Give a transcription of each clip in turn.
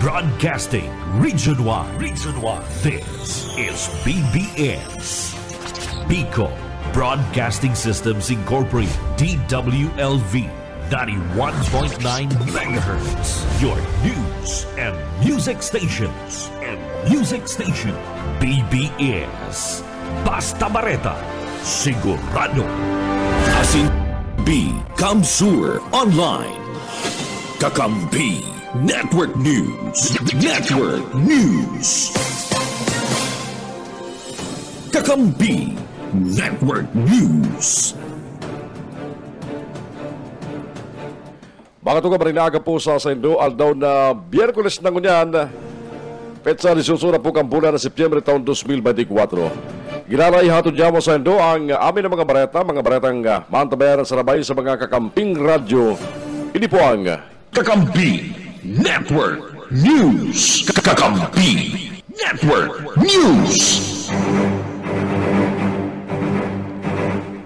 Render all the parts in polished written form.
Broadcasting Region 1. This is BBS. Bicol Broadcasting Systems Incorporated. DWLV 91.9 MHz. Your news and music stations. BBS. Basta Bareta. Sigurado. Asin B. Kamsur Online. Kakampi Network News. Kakampi Network News. Mga tuga marinaga po sa Indo, aldaw na Biyerkules na ngunyan, petsa ni susura po kang bulan na Setyembre taon 2024. Ginalay hatod niya mo sa Indo ang amin ng mga baretang mantabayaran sa rabay sa mga kakamping radyo. Ini po ang Kakampi Network News. Kakampi Network News.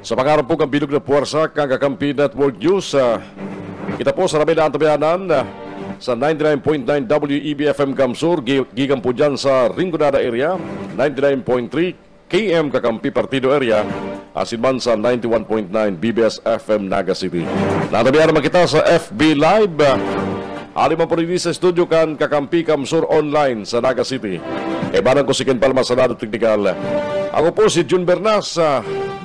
Sa pangarap po kang bilog na puwersa kang Kakampi Network News. Kita po sa rabay na antabayanan sa 99.9 WEB-FM Kamsur, gigan po dyan sa Rinconada area, 99.3 KM Kakampi Partido area, asin man sa 91.9 BBS-FM Naga City. Natabihan naman kita sa FB Live, alimang po rin sa studio kan Kakampi Kamsur Online sa Naga City. Barang ko si Ken Palma sa lado teknikal. Ako po si Jun Bernas,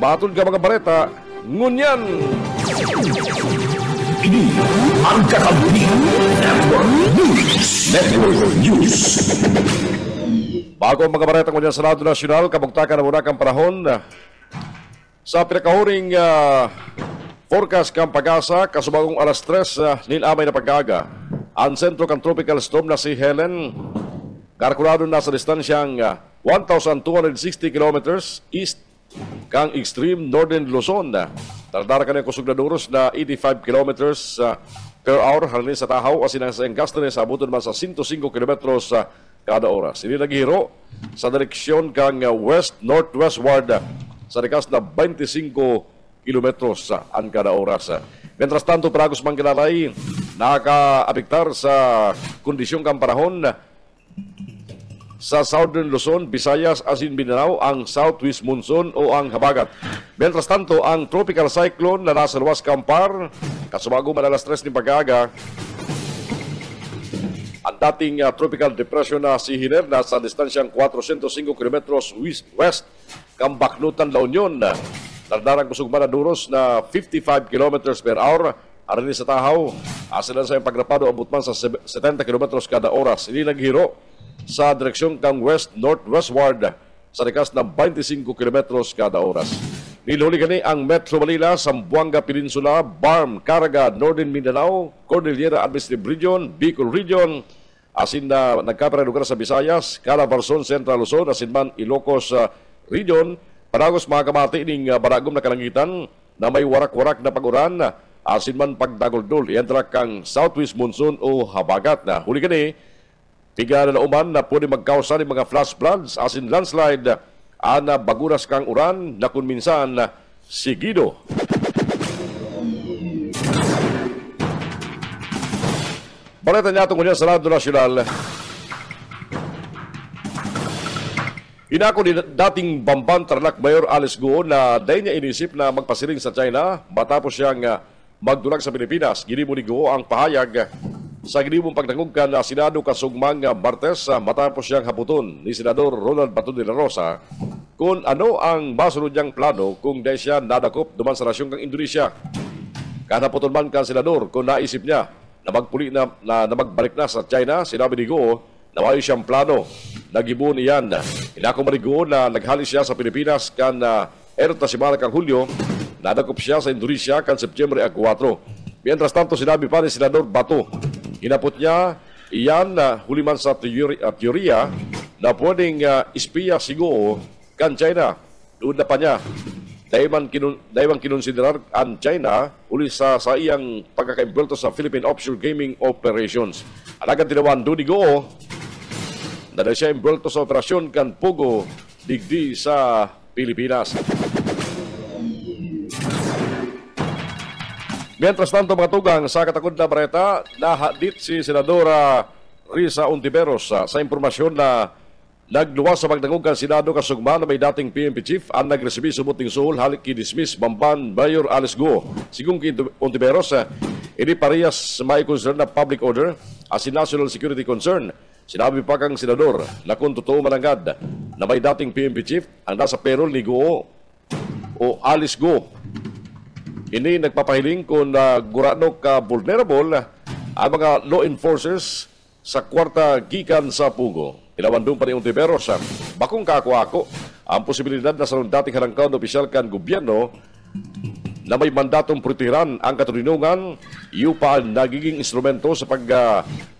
batol ka mga bareta, ngunyan! Ini ang Kakampi Network News. Bago ang mga baretang ngunyan sa lado nasyonal, kabugtakan na muna kang panahon sa pinakahuring forecast kang pag-asa, kasubagong alas 3 nilamay na pag-aga. Ang sentro kang tropical storm na si Helen, kalkulado na sa distansyang 1,260 kilometers east kang extreme northern Luzon. Tardara ka na kusog na duros na 85 kilometers per hour halin sa Tahaw, asin ang Encastones abuton man sa 105 kilometers kada oras. Ini naghihiro sa direksyon kang west-northwestward sa rikas na 25 kilometros ang kada oras. Mientras tanto, Paragos Mangkilalay, nakaka-apektar sa kondisyong kang panahon sa Southern Luzon, Visayas, asin Mindanao, ang southwest monsoon o ang habagat. Mientras tanto, ang tropical cyclone na nasa luwas Kampar, kasubago madalas 3 ni pag-aga, ang dating tropical depression na si Hiner nasa distansyang 405 kilometros west kang Baknutan, La Union. Dardarang kusog manaduros na 55 kilometers per hour. Arin sa Tahaw, asilan sa yung pagrapado abot man sa 70 kilometros kada oras. Hindi naghiro sa direksyon kang west-northwestward sa rikas na 25 kilometros kada oras. Niluli gani ang Metro Manila, Zamboanga Peninsula, Barm, Caraga, Northern Mindanao, Cordillera Administrative Region, Bicol Region, asin na nagkapara lugar sa Visayas, Calabarzon, Central Luzon, asin man Ilocos Region. Paragos mga kamati ining baragom na kalangitan na may warak-warak na pag-uran, asin man pagdagoldol, iandra kang southwest monsoon o habagat na. Huli gani, tiga na nauman na pwede magkausa ng mga flash floods, asin landslide, ana baguras kang uran na kung minsan sigido. Balita niya itong sa Lado Nasyonal. Inako ni dating Bamban Tarlac Mayor Alice Guo na dahil niya inisip na magpasiring sa China matapos siyang magdulag sa Pilipinas. Ginimo ni Guo ang pahayag sa ginimong pagdangog na Senado kasugmang Martes matapos siyang haputon ni Senador Ronald Bato de la Rosa kung ano ang masunod niyang plano kung dahil siya nadakop duman sa nasyon kang Indonesia. Kanaputon man kang Senador kung naisip niya na magpuli na magbalik na sa China, sinabi ni Guo na may siyang plano. Nagibon iyan. Inako man ni Guo na naghalis siya sa Pilipinas kan erta simana kang Hulyo, nadakop siya sa Indonesia kan Setyembre 4. Mientras tanto, sinabi pa ni Senador Bato, hinapot niya iyan huliman sa teorya na pwedeng espiya si Guo kan China. Doon na pa niya. Dahil kinonsiderar ang China uli sa iyang pagkakaimbelto sa Philippine Offshore Gaming Operations. Alagang tinawan doon ni Guo na dahil siya imbelto sa operasyon kan Pugo digdi sa Pilipinas. Mientras tanto mga tugang sa katakod na bareta, nahadit si Senadora Risa Ontiveros sa impormasyon na nagluwas sa magdangugan Senado kasugma na may dating PNP chief ang nagresebi subuting suhol halik ki-dismiss Bamban Mayor Alice Go. Sigong ki Ontiveros, ini parehas may concern na public order as in national security concern. Sinabi pa kang senador na kung totoo manangad na may dating PNP chief ang nasa payroll ni Go o Alice Go, ini nagpapahiling kung gurano ka vulnerable ang mga law enforcers sa kwarta gikan sa Pugo. Ilawandong pa ni Ontiveros, bakong kako-ako ang posibilidad na sa dating harangkaw na opisyal kan gobyerno na may mandatong protehiran ang katulinungan, iyo pa ang nagiging instrumento sa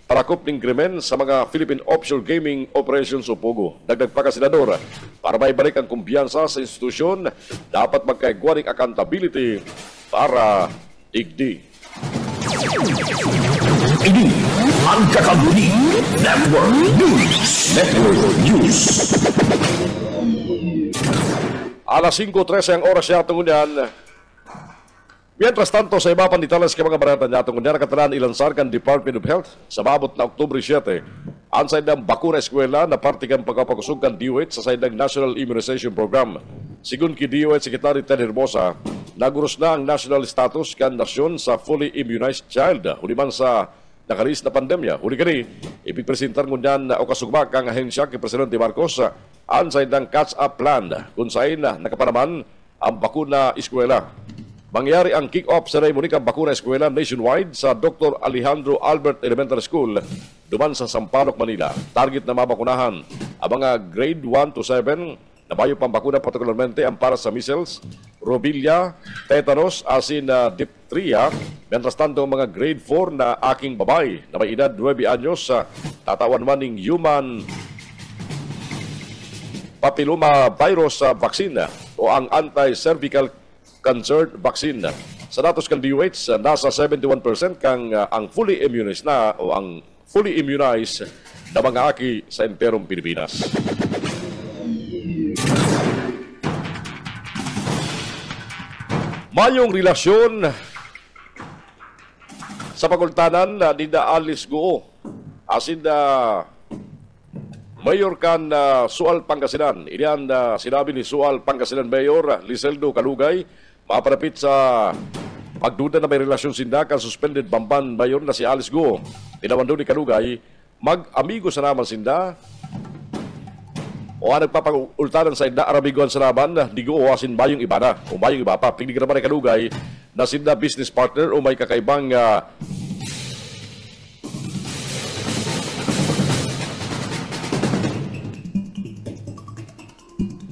parakop ng krimen sa mga Philippine offshore gaming operations o Pugo. Dagdag pa ka senador, para maibalik ang kumpiyansa sa institusyon, dapat magkaigwaring accountability para igdi. Ini ang Kakampi Network News. Alas 5:13 ang oras niya tungunan. Mientras tanto, sa iba pang detalles ka mga barata niya tungunan, nakatalaan ilansar kan Department of Health sa mabot na Oktubre 7. Ang saydang bakuna eskwela na parte kang pagkapakusog kan DOH sa saydang National Immunization Program. Sigun ki DOH Secretary Ted Herbosa, naguros na ang national status kan nasyon sa fully immunized child. Huli man sa nakalis na pandemya. Huli kani, ipigpresentar ngunyan o kasugma kang ahensya kay Presidente Marcos ang saydang catch-up plan kung saan nakapanaman ang bakuna eskwela. Mangyari ang kick-off ceremony ng bakuna eskwela nationwide sa Dr. Alejandro Albert Elementary School duman sa Sampaloc, Manila. Target na mabakunahan ang mga grade 1 to 7 na bayo pang bakuna, partikularmente ang para sa measles, rubella, tetanus, asin na diphtheria. Mientras tanto, mga grade 4 na aking babay na may edad 9 anyos sa tatawan man ng human papilloma virus vaccine o ang anti-cervical cancer vaccine. Sa datos kan DOH, nasa 71% kang ang fully immunized na o ang fully immunized na mga aki sa imperong Pilipinas. Mayong relasyon sa pagultanan na Dida Alice Go asin na Mayor kan Sual Pangasinan. Iniyan sinabi ni Sual Pangasinan Mayor Liseldo Kalugay, maparapit sa pagduda na may relasyon sinda kan suspended Bamban Mayor na si Alice Go. Tinawando ni Kalugay, mag-amigo sa naman sinda o nagpapagultanan sa inda arabiguan sa naman di Go asin bayong iba na o bayong iba pa. Pigdig naman ni Kalugay na sinda business partner o may kakaibang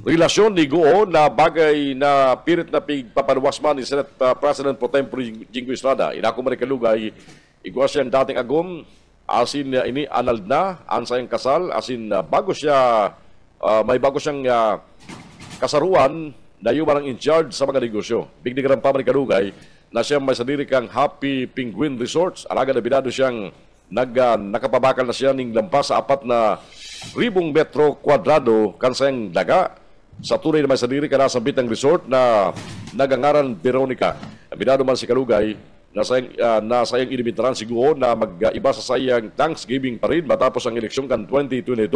relasyon ni Go na bagay na pirit na pigpapanuwasman ni Senate President Pro Tempore Jinggoy Estrada. Inako man ni Kalugay, igwa siyang dating agom, asin ini anald na, ansayang kasal, asin bago siya, may bago siyang kasaruan na yung marang in charge sa mga negosyo. Bigdigaran pa man ni Kalugay na siya may sadiri kang Happy Penguin Resorts. Alaga na binado siyang nakapabakal na siya ng lampas sa 4,000 metro kwadrado kansayang daga. Sa tunay na may sadiri ka nasa bitang resort na nagangaran Veronica. Binado man si Kalugay na sayang inimitaran siguro na mag-iba sa sayang Thanksgiving pa rin matapos ang eleksyon kan 2022.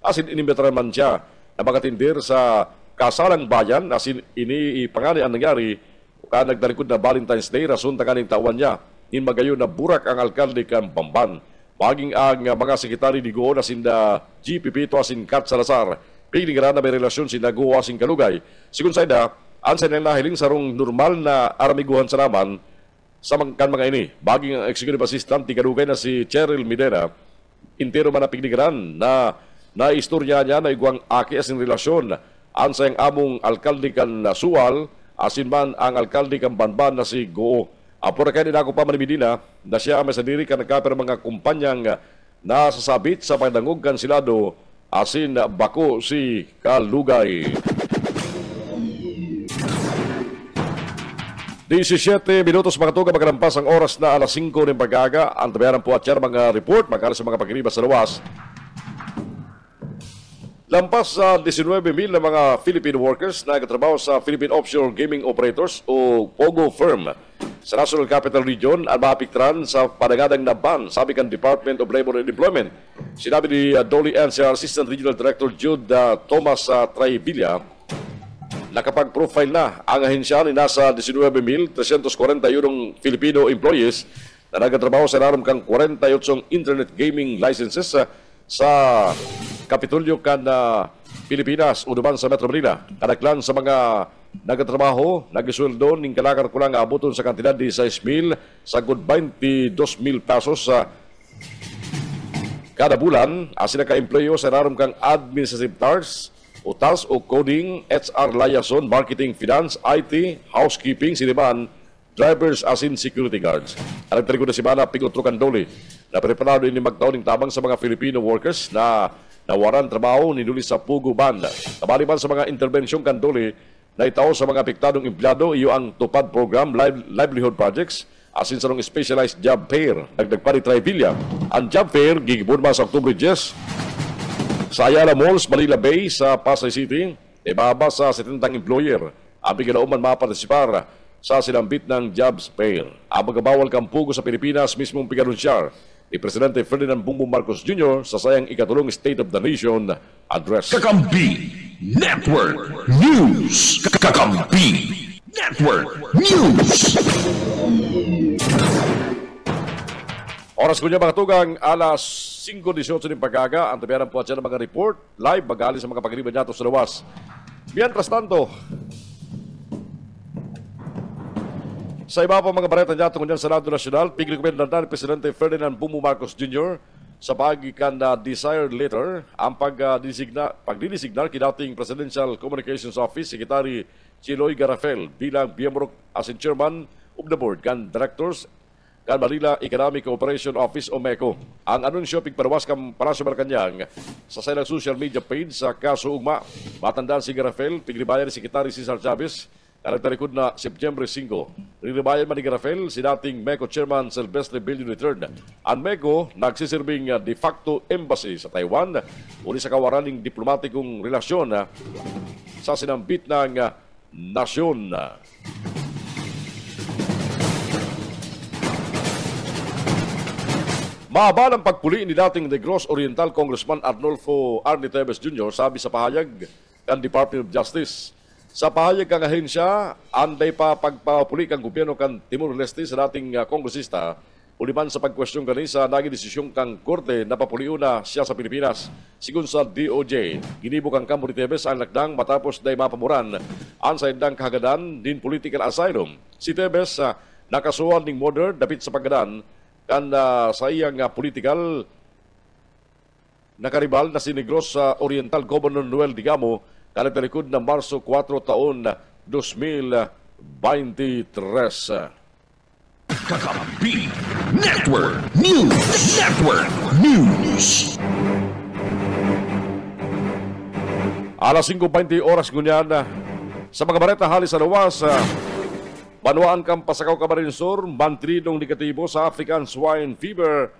Asin inimitaran man siya na magatindir sa kasalang bayan asin ini pangani ang nangyari ka nagdalikod na Valentine's Day rason tanganing tawan niya. In magayon na burak ang alkalde kan Bamban. Maging ang mga sekretary ni Go na sinda GPP to asin Kat Salazar. Pigdigaran na may relasyon si Go asin Kalugay. Sigun sa ida, ansa nang nahiling sarong normal na aramiguhan sa naman sa mga ini. Baging ang executive assistant ni Kalugay na si Cheryl Midera, intero man na pigdigaran na istorya niya na igwang aki asin relasyon. Ansa yung among alkalde kan Sual, asin man ang alkalde kan Banban na si Go. Apura kayo din ako pa manimidina na siya ang masadiri ka nagkaper mga kumpanyang nasasabit sa pagdangog kan silado asin bako si Kalugay. 17 minutos mga tuga magkalampas ang oras na alas 5 ng pag-aga. Ang tabayaran po at mga report magkala sa mga pagkiribas sa luwas. Lampas sa 19,000 na mga Philippine workers na nagtatrabaho sa Philippine Offshore Gaming Operators o POGO firm sa National Capital Region ang maapektuhan sa panagadang na ban, sabi kan Department of Labor and Employment. Sinabi ni Dolly NCR Assistant Regional Director Jude Thomas Traivilla, nakapag-profile na ang ahensya ni nasa 19,341 Filipino employees na nagtatrabaho sa ilalim kang 48 internet gaming licenses sa Kapitolyo kan Pilipinas o duman sa Metro Manila. Kadaklan sa mga nagtatrabaho, nagisweldo ning kalakar ko lang abuton sa kantidad di 6,000 sa good 22,000 pesos sa kada bulan. Asina ka employo sa ilalim kang administrative tasks o coding, HR liaison, marketing, finance, IT, housekeeping, siniman, drivers as in security guards. Ang nagtalikod na si Mana Pigotro Candoli na preparado ini magtaon ng tabang sa mga Filipino workers na nawaran trabaho ni Duli sa Pugo Band. Kabaliban sa mga intervensyong Candoli na itaw sa mga apektadong empleyado, iyo ang tupad program, livelihood projects, asin sa nung specialized job fair. Nagdagpa ni Traivilla. Ang job fair, gigibon sa October 10 sa Ayala Malls, Manila Bay, sa Pasay City. Ibaba sa 70 employer. Ang pinauman mapartisipar sa sinambit ng jobs fair. Ang magabawal kampugo sa Pilipinas mismong piganunsyar ni Presidente Ferdinand Bongbong Marcos Jr. sa sayang ikatulong State of the Nation address. Kakampi Network News. Kakampi Network News. Oras ko niya mga tugang, alas 5:18 ng pagkaga. Ang tabihan po at siya ng mga report live bagali sa mga pagriban niya sa lawas. Mientras tanto, sa iba pa mga bareta niya tungkol sa Senado Nacional, pigrekomendan ni Presidente Ferdinand Bongbong Marcos Jr. sa pagikan na desired letter ang pagdidesignal kinating Presidential Communications Office Secretary Chiloy Garafel bilang miyembro as in chairman of the board kan directors kan Manila Economic Cooperation Office o MECO. Ang anunsyo pigparawas kan Palasyo Malacañang sa silang social media page sa kaso ugma. Matandaan si Garafel, pigribayan ni Secretary Cesar Chavez, nagtalikod na September 5. Riribayan man ni Garafel si dating MECO Chairman Silvestre Billion III. Ang MECO nagsisirbing de facto embassy sa Taiwan, uli sa kawaraning diplomatikong relasyon sa sinambit ng nasyon. Mahaba ng pagpuli ni dating Negros Oriental Congressman Arnolfo Arnie Teves Jr. sabi sa pahayag ng Department of Justice. Sa pahayag kang ahensya, anday pa pagpapuli kang gobyerno kan Timor-Leste sa dating kongresista, uliman sa pagkwestiyon kani sa naging desisyong kang korte na papuliw na siya sa Pilipinas. Sigun sa DOJ, ginibo kang kampo ni Teves ang lakdang matapos day mapamuran ang sa indang kahagadan din political asylum. Si Teves nakasuhan ning murder dapit sa paggadan kan sa iyang political nakaribal na si Negros Oriental Governor Noel Digamo kanagtalikod na Marso 4 taon 2023. Kakampi Network News. Network News. Alas 5:20 oras ngunyan sa mga bareta halis sa luwas. Banwaan kang Pasakaw Camarinesor, mantrinong negatibo sa African Swine Fever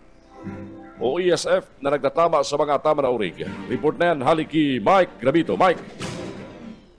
o ESF na nagtatama sa mga tama na urig. Report na yan, haliki Mike Gravito. Mike.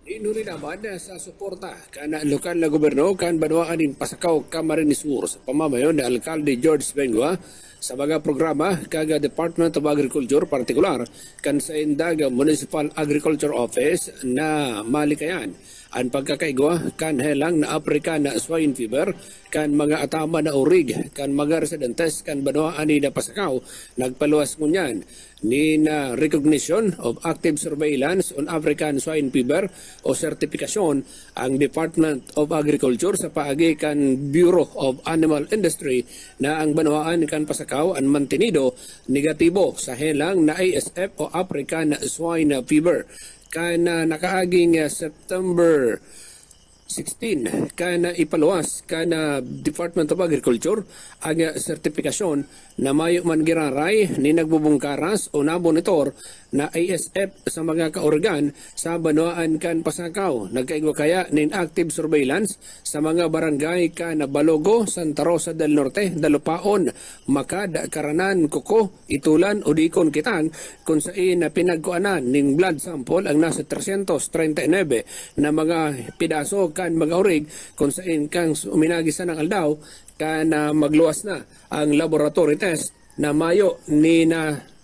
Inuri naman sa suporta kana lokal na gobyerno kan banwaan in Pasakaw Camarinesor sa pamamayon ni Alcalde George Bengua sa mga programa kaga Department of Agriculture partikular kan sa Indag Municipal Agriculture Office na malikayan ang pagkakaigwa kan helang na African Swine Fever kan mga atama na urig kan mga residentes kan banwaan ni Pasakaw nagpaluwas ngunyan ni na recognition of active surveillance on African Swine Fever o sertifikasyon ang Department of Agriculture sa paagi kan Bureau of Animal Industry na ang banwaan kan Pasakaw ang mantenido negatibo sa helang na ASF o African Swine Fever. Kana nakaaging September 16 kana ipaluwas kana Department of Agriculture ang sertifikasyon na mayo man giraray ni nagbubungkaras o nabonitor na ASF sa mga kaorgan sa banwaan kan Pasakaw. Nagkaigwa kaya nin active surveillance sa mga barangay kan Balogo, Santa Rosa del Norte, Dalupaon, Macad, Karanan, Kuko, Itulan, Udikon, Kitang kung saan pinagkuanan ning blood sample ang nasa 339 na mga pidaso kan magaurig kung saan kang uminagi sa ng aldaw kan magluwas na ang laboratory test na mayo ni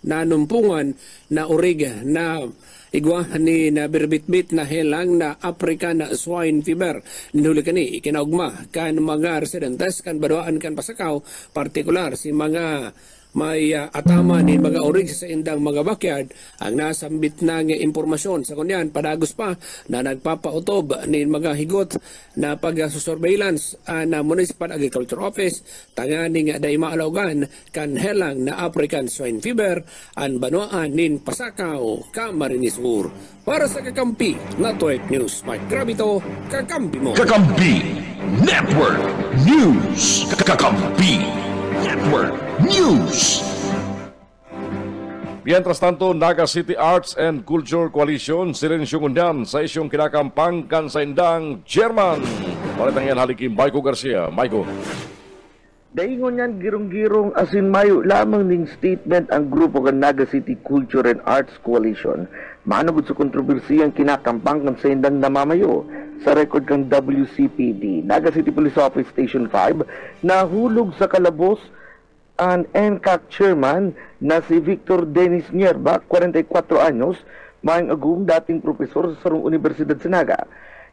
nanumpungan na urig na igwa ni na birbitbit na helang na African swine fever. Ninuli kani ikinaugma kan mga residentes kan badwaan kan pasakaw, partikular si mga may atama ni mga orig sa indang mga backyard ang nasambit na nga impormasyon sa kunyan padagos pa na nagpapautob ni mga higot na pag-surveillance na Municipal Agriculture Office tangani nga day maalawgan kan helang na African swine fever an banwaan nin Pasakaw, Camarines Sur. Para sa Kakampi Network News, Mike Gravito, Kakampi mo. Kakampi Network News. Kakampi Network News. Mientras tanto, Naga City Arts and Culture Coalition silensyong undan sa isyong kinakampang kan sa indang German. Palitang yan halikin Maiko Garcia. Maiko. Daingon yan girong-girong asin mayo lamang ning statement ang grupo kan Naga City Culture and Arts Coalition. Manugod sa kontrobersiyang kinakampang kan sa indang namamayo sa record kang WCPD, Naga City Police Office Station 5, nahulog sa kalabos ang NCAC chairman na si Victor Dennis Nierba, 44 anyos, maing agum dating profesor sa sarong Universidad sa Naga.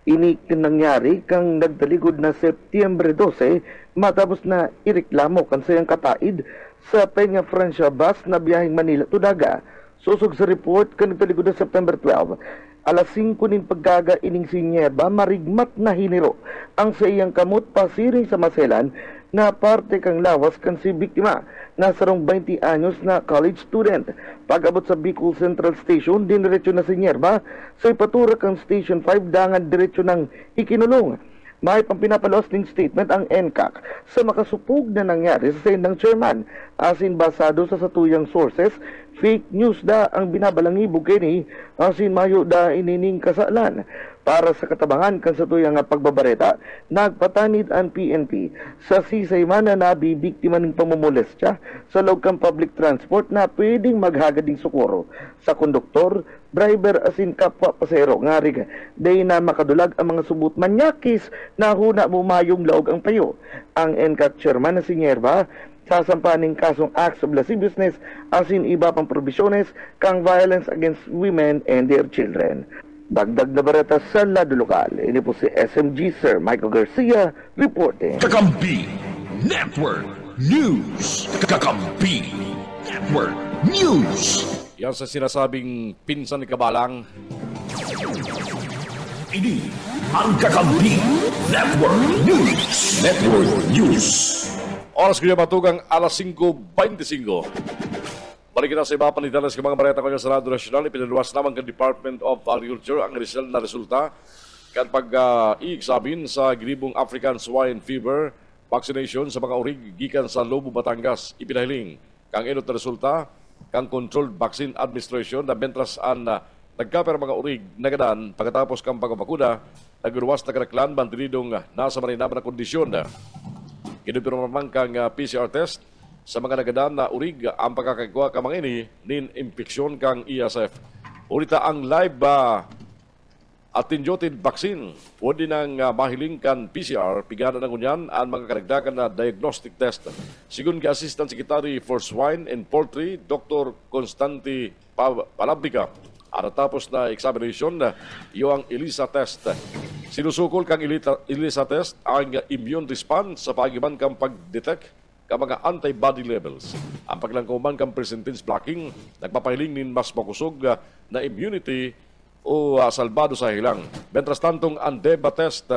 Ini nangyari kang nagdaligod na Setyembre 12 matapos na ireklamo kan sayang kataid sa Peña Francia bus na biyaheng Manila to Naga. Susog sa report kan nagdaligod na September 12, alas 5 nin paggaga ining si Nierba marigmat na hiniro ang sa iyang kamot pasiring sa Maselan na parte kang lawas kan si biktima na sarong 20 anyos na college student. Pag-abot sa Bicol Central Station, diniretso na si Nierba sa ipatura kang Station 5 dangan diretso ng ikinulong. May pampinapalos ning statement ang NCAC sa makasupog na nangyari sa sendang chairman. Asin basado sa satuyang sources, fake news da ang binabalangibog kini asin mayo da inining kasalan. Para sa katabangan kan satuyang pagbabareta, nagpatanid ang PNP sa sisay man na nabibiktima ng pamumolestya sa loob kang public transport na pwedeng maghagading sukuro sa konduktor, driver asin kapwa pasero ngarig day na makadulag ang mga subot manyakis na huna bumayong laog ang payo. Ang NCAC chairman na si Nierba sasampaning kasong acts of lasciviousness asin iba pang probisyones kang violence against women and their children. Dagdag na bareta sa lado lokal. Ini po si SMG Sir Michael Garcia reporting. Kakampi Network News. Kakampi Network News. Yan sa sinasabing pinsan ni Kabalang. Ini ang Kakampi Network News. Network News. Oras ko niya matugang alas 5:25. Balik kita sa iba panitalas ng mga bareta ko sa Radyo Nacional. Ipinaluwas naman ng Department of Agriculture ang result na resulta kan pag-iigsabin sa gribong African swine fever vaccination sa mga urig gikan sa Lobo, Batangas. Ipinahiling kang inot na resulta kang Controlled Vaccine Administration na bentras ang nagkaper mga urig nagadan pagkatapos kang pagpapakuna nagruwas na kanaklan bantinidong nasa marinaba na kondisyon. Kinupirma naman kang PCR test sa mga nagadan na urig ang pagkakagawa kamang ini nin impeksyon kang ESF. Ulita ang live attenuated vaccine. Pwede nang mahiling kan PCR, pigana ng unyan ang mga karagdagan na diagnostic test. Sigun ka Assistant Secretary for Swine and Poultry, Dr. Constante Palabica. At tapos na examination, yung ELISA test. Sinusukol kang ELISA test ang immune response sa pagiban kang pag-detect ka mga antibody levels. Ang paglangkuman kang percentage blocking, nagpapahiling nin mas makusog na immunity o salbado sa hilang. Bentras tantong ang DEBA test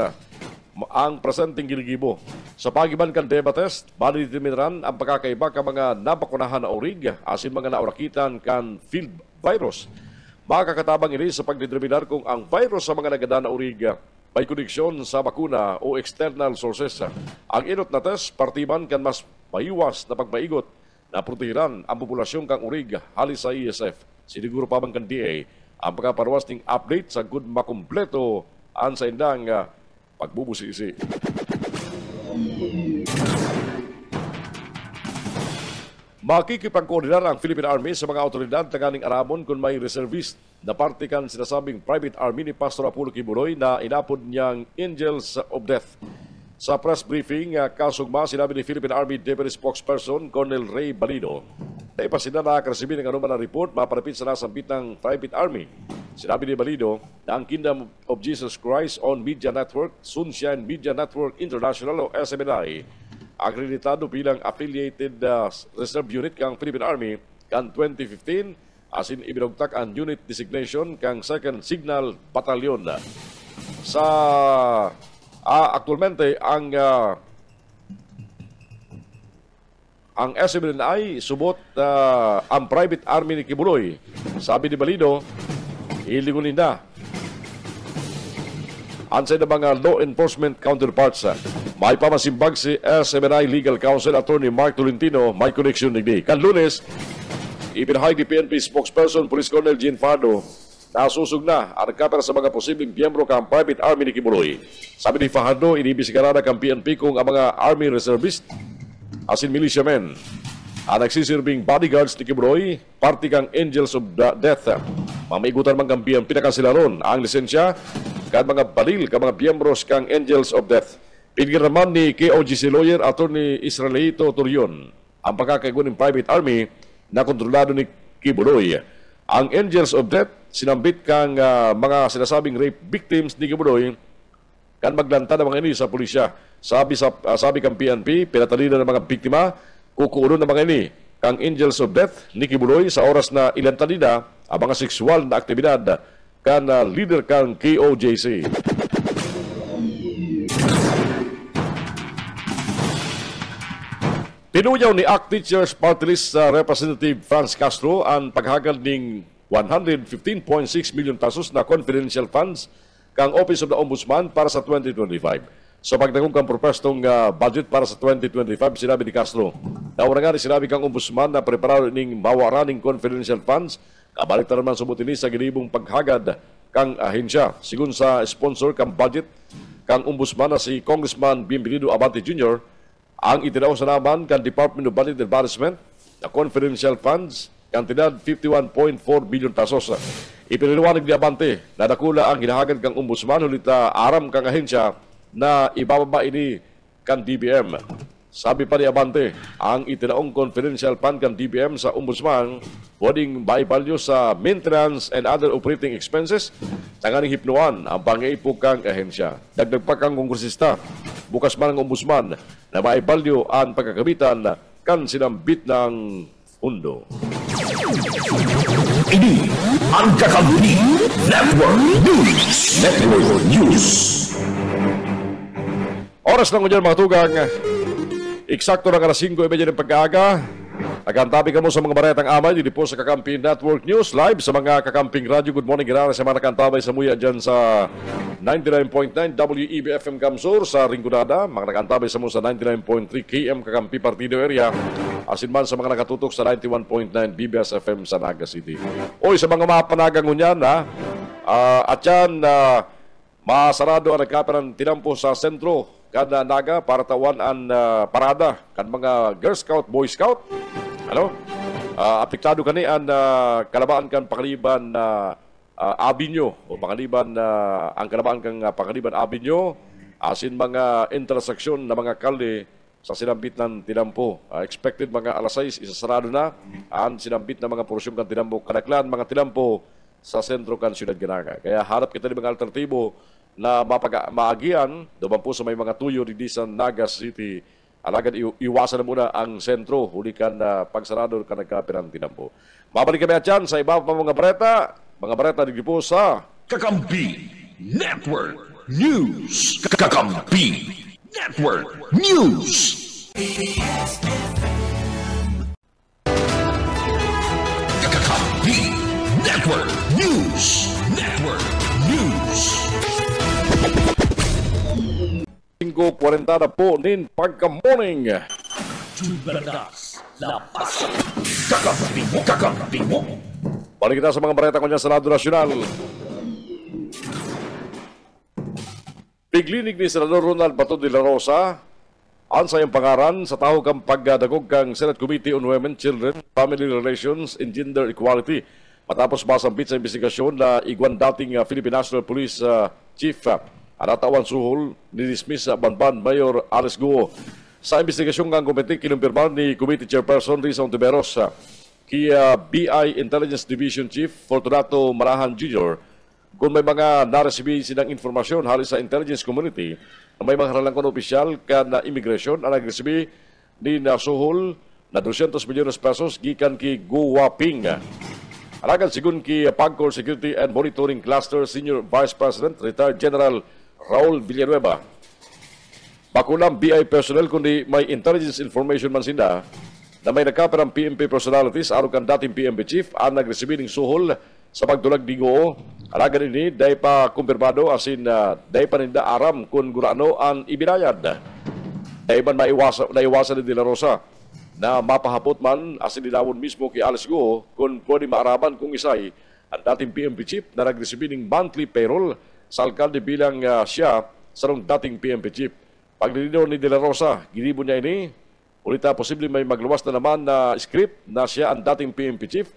ang presenting giligibo. Sa pagiban kan DEBA test, bali determinan ang pagkakaiba ka mga nabakunahan na urig asin mga naurakitan kan field virus. Makakatabang ini sa pagdeterminar kung ang virus sa mga nagada na urig may koneksyon sa bakuna o external sources. Ang inot na test, partiban kan mas maiwas na pagpaigot na protehiran ang populasyon kang urig halis sa ESF. Siniguro pa bang kan DA ang pagkaparwas ng update sa good makumpleto ang sa indang Makikipagkoordinar ang Philippine Army sa mga otoridad taganing Aramon kung may reservist na parte kan sinasabing private army ni Pastor Apollo Kibuloy na inapod niyang Angels of Death. Sa press briefing, kasugma sinabi ni Philippine Army Deputy Spokesperson Colonel Ray Balido na ipasina na nakakasibin ng anuman na report maparapit sa nasambit ng private army. Sinabi ni Balido na ang Kingdom of Jesus Christ on Media Network, Sunshine Media Network International o SMNI, akreditado bilang affiliated reserve unit kang Philippine Army kan 2015 asin ibinugtak ang unit designation kang 2nd Signal Battalion. Sa aktualmente ang SMNI subot ang private army ni Kibuloy. Sabi ni Balido, ilingunin na ansay na mga law enforcement counterparts. May pamasimbag si SMNI Legal Counsel Attorney Mark Tolentino, may connection nigdi. Kan Lunes, ipinahayag ni PNP spokesperson Police Colonel Jean Fardo na susug na ang kapera sa mga posibleng miyembro kang private army ni Kibuloy. Sabi ni Fajardo, inibisigara kang PNP kung ang mga army reservist asin militiamen ang nagsisirbing bodyguards ni Kibuloy, party kang Angels of Death. Mamaigutan man kang PNP na kasila ron ang lisensya kan mga baril ka mga miyembros kang Angels of Death. Pinigyan naman ni KOGC lawyer Attorney Israelito Turion ang pagkakaigo ng private army na kontrolado ni Kibuloy. Ang Angels of Death sinambit kang mga sinasabing rape victims ni Kibuloy kan maglanta ng mga ini sa pulisya. Sabi kang PNP, pinatalina ng mga biktima, kukuuno ng mga ini kang Angels of Death ni Kibuloy sa oras na ilantalina ang mga sexual na aktibidad kan leader kang KOJC. Tinuyaw ni ACT Teachers Party List Representative Franz Castro ang paghagad ng 115.6 million pesos na confidential funds kang Office of the Ombudsman para sa 2025. So pagdagong kang propestong budget para sa 2025, sinabi ni Castro. Nauna nga sinabi kang Ombudsman na preparado ning mawaraning confidential funds, kabalik na naman subutin ni sa ginibong paghagad kang ahensya. Sigun sa sponsor kang budget kang Ombudsman na si Congressman Bienvenido Abante Jr., ang itinaw sa naman kan Department of Budget and Management na confidential funds kan tinad 51.4 billion pesos. Ipiniliwanag ni Abante na nakula ang hinahagad kang Ombudsman ulit aram kang ahensya na ibababa ini kan DBM. Sabi pa ni Abante, ang itinaong confidential fund kan DBM sa Ombudsman pwedeng maibalyo sa maintenance and other operating expenses tanganing hipnuan ang pangaipo kang ahensya. Dagdag pa kang kongresista, bukas man ang Ombudsman na maibalyo ang pagkakamitan kan sinambit ng pundo. Ini ang Kakampi Network News. Network News. Oras lang ko dyan mga tugang. Eksakto ng alas 5:30 ng pag-aaga. Nagantabi ka mo sa mga baretang amay dito po sa Kakampi Network News live sa mga Kakamping Radio. Good morning, ginara sa mga nakantabay sa muya dyan sa 99.9 WEB-FM Kamsur sa Rinconada. Mga nakantabay sa mo sa 99.3 KM Kakampi Partido Area. Asin man sa mga nakatutok sa 91.9 BBS-FM sa Naga City. Oy, sa mga mapanagang ngunyan at yan, masarado ang nagkaperang tinampo sa sentro kada Naga para tawan ang parada kan mga Girl Scout, Boy Scout. Ano? Apektado kani ang kalabaan kan pakaliban Abinyo o pakaliban ang kalabaan kang pakaliban Abinyo asin mga interseksyon na mga kalye sa sinambit ng tinampo. Expected mga alas 6 isasarado na ang sinambit na mga porsyon kan tinampo kadaklan mga tinampo sa sentro kan Siyudad Ganaga. Kaya harap kita ng mga alternatibo na maagian doon po sa may mga tuyo di sa Naga City. Alagad iwasan na muna ang sentro huli kan pagsarado ka nagkapirang tinampo. Mabalik kami at yan sa iba pa mga bareta di po sa Kakampi Network News. Kakampi Network News. Kakampi Network News. Network News. 5:40 na po nin pagka-morning. Kakampi mo. Balik kita sa mga bareta ko niya sa Lado Nasyonal. Piglinig ni Senador Ronald Bato de la Rosa Ansay ang pangaran sa tao kang pagdagog kang Senate Committee on Women, Children, Family Relations and Gender Equality. Matapos masambit sa investigasyon na igwan dating Philippine National Police Chief Anatawan Suhol, ni-dismiss Banban Mayor Alice Guo. Sa investigasyon ng komite, kinumpirma ni Committee Chairperson Risa Ontiveros kaya BI Intelligence Division Chief Fortunato Marahan Jr. kung may mga naresibi silang informasyon halis sa intelligence community na may mga haralangkon opisyal ka na immigration ang nagresibi ni Suhol na 200 milyones pesos gikan ki Guwaping. Alagan sigun ki Pagcor Security and Monitoring Cluster Senior Vice President Retired General Raul Villanueva. Bakulang BI personnel kundi may intelligence information man sila na may nakaperang PNP personalities araw kan dating PNP chief ang nagresibi ng Suhol sa pagdulag di Guo. Alagan ini dahil pa kumpirmado asin dahil pa ninda aram kung gurano ang ibinayad. Dahil man naiwasan ni De La Rosa na mapahapot man asin dinawon mismo kay Alice Guo kung pwede maaraman kung isay ang dating PNP chief na nagresibi ng monthly payroll sa alkalde bilang siya sa nung dating PNP chief. Pagdilino ni De La Rosa, ginibo niya ini, ulita posible may magluwas na naman na script na siya ang dating PNP chief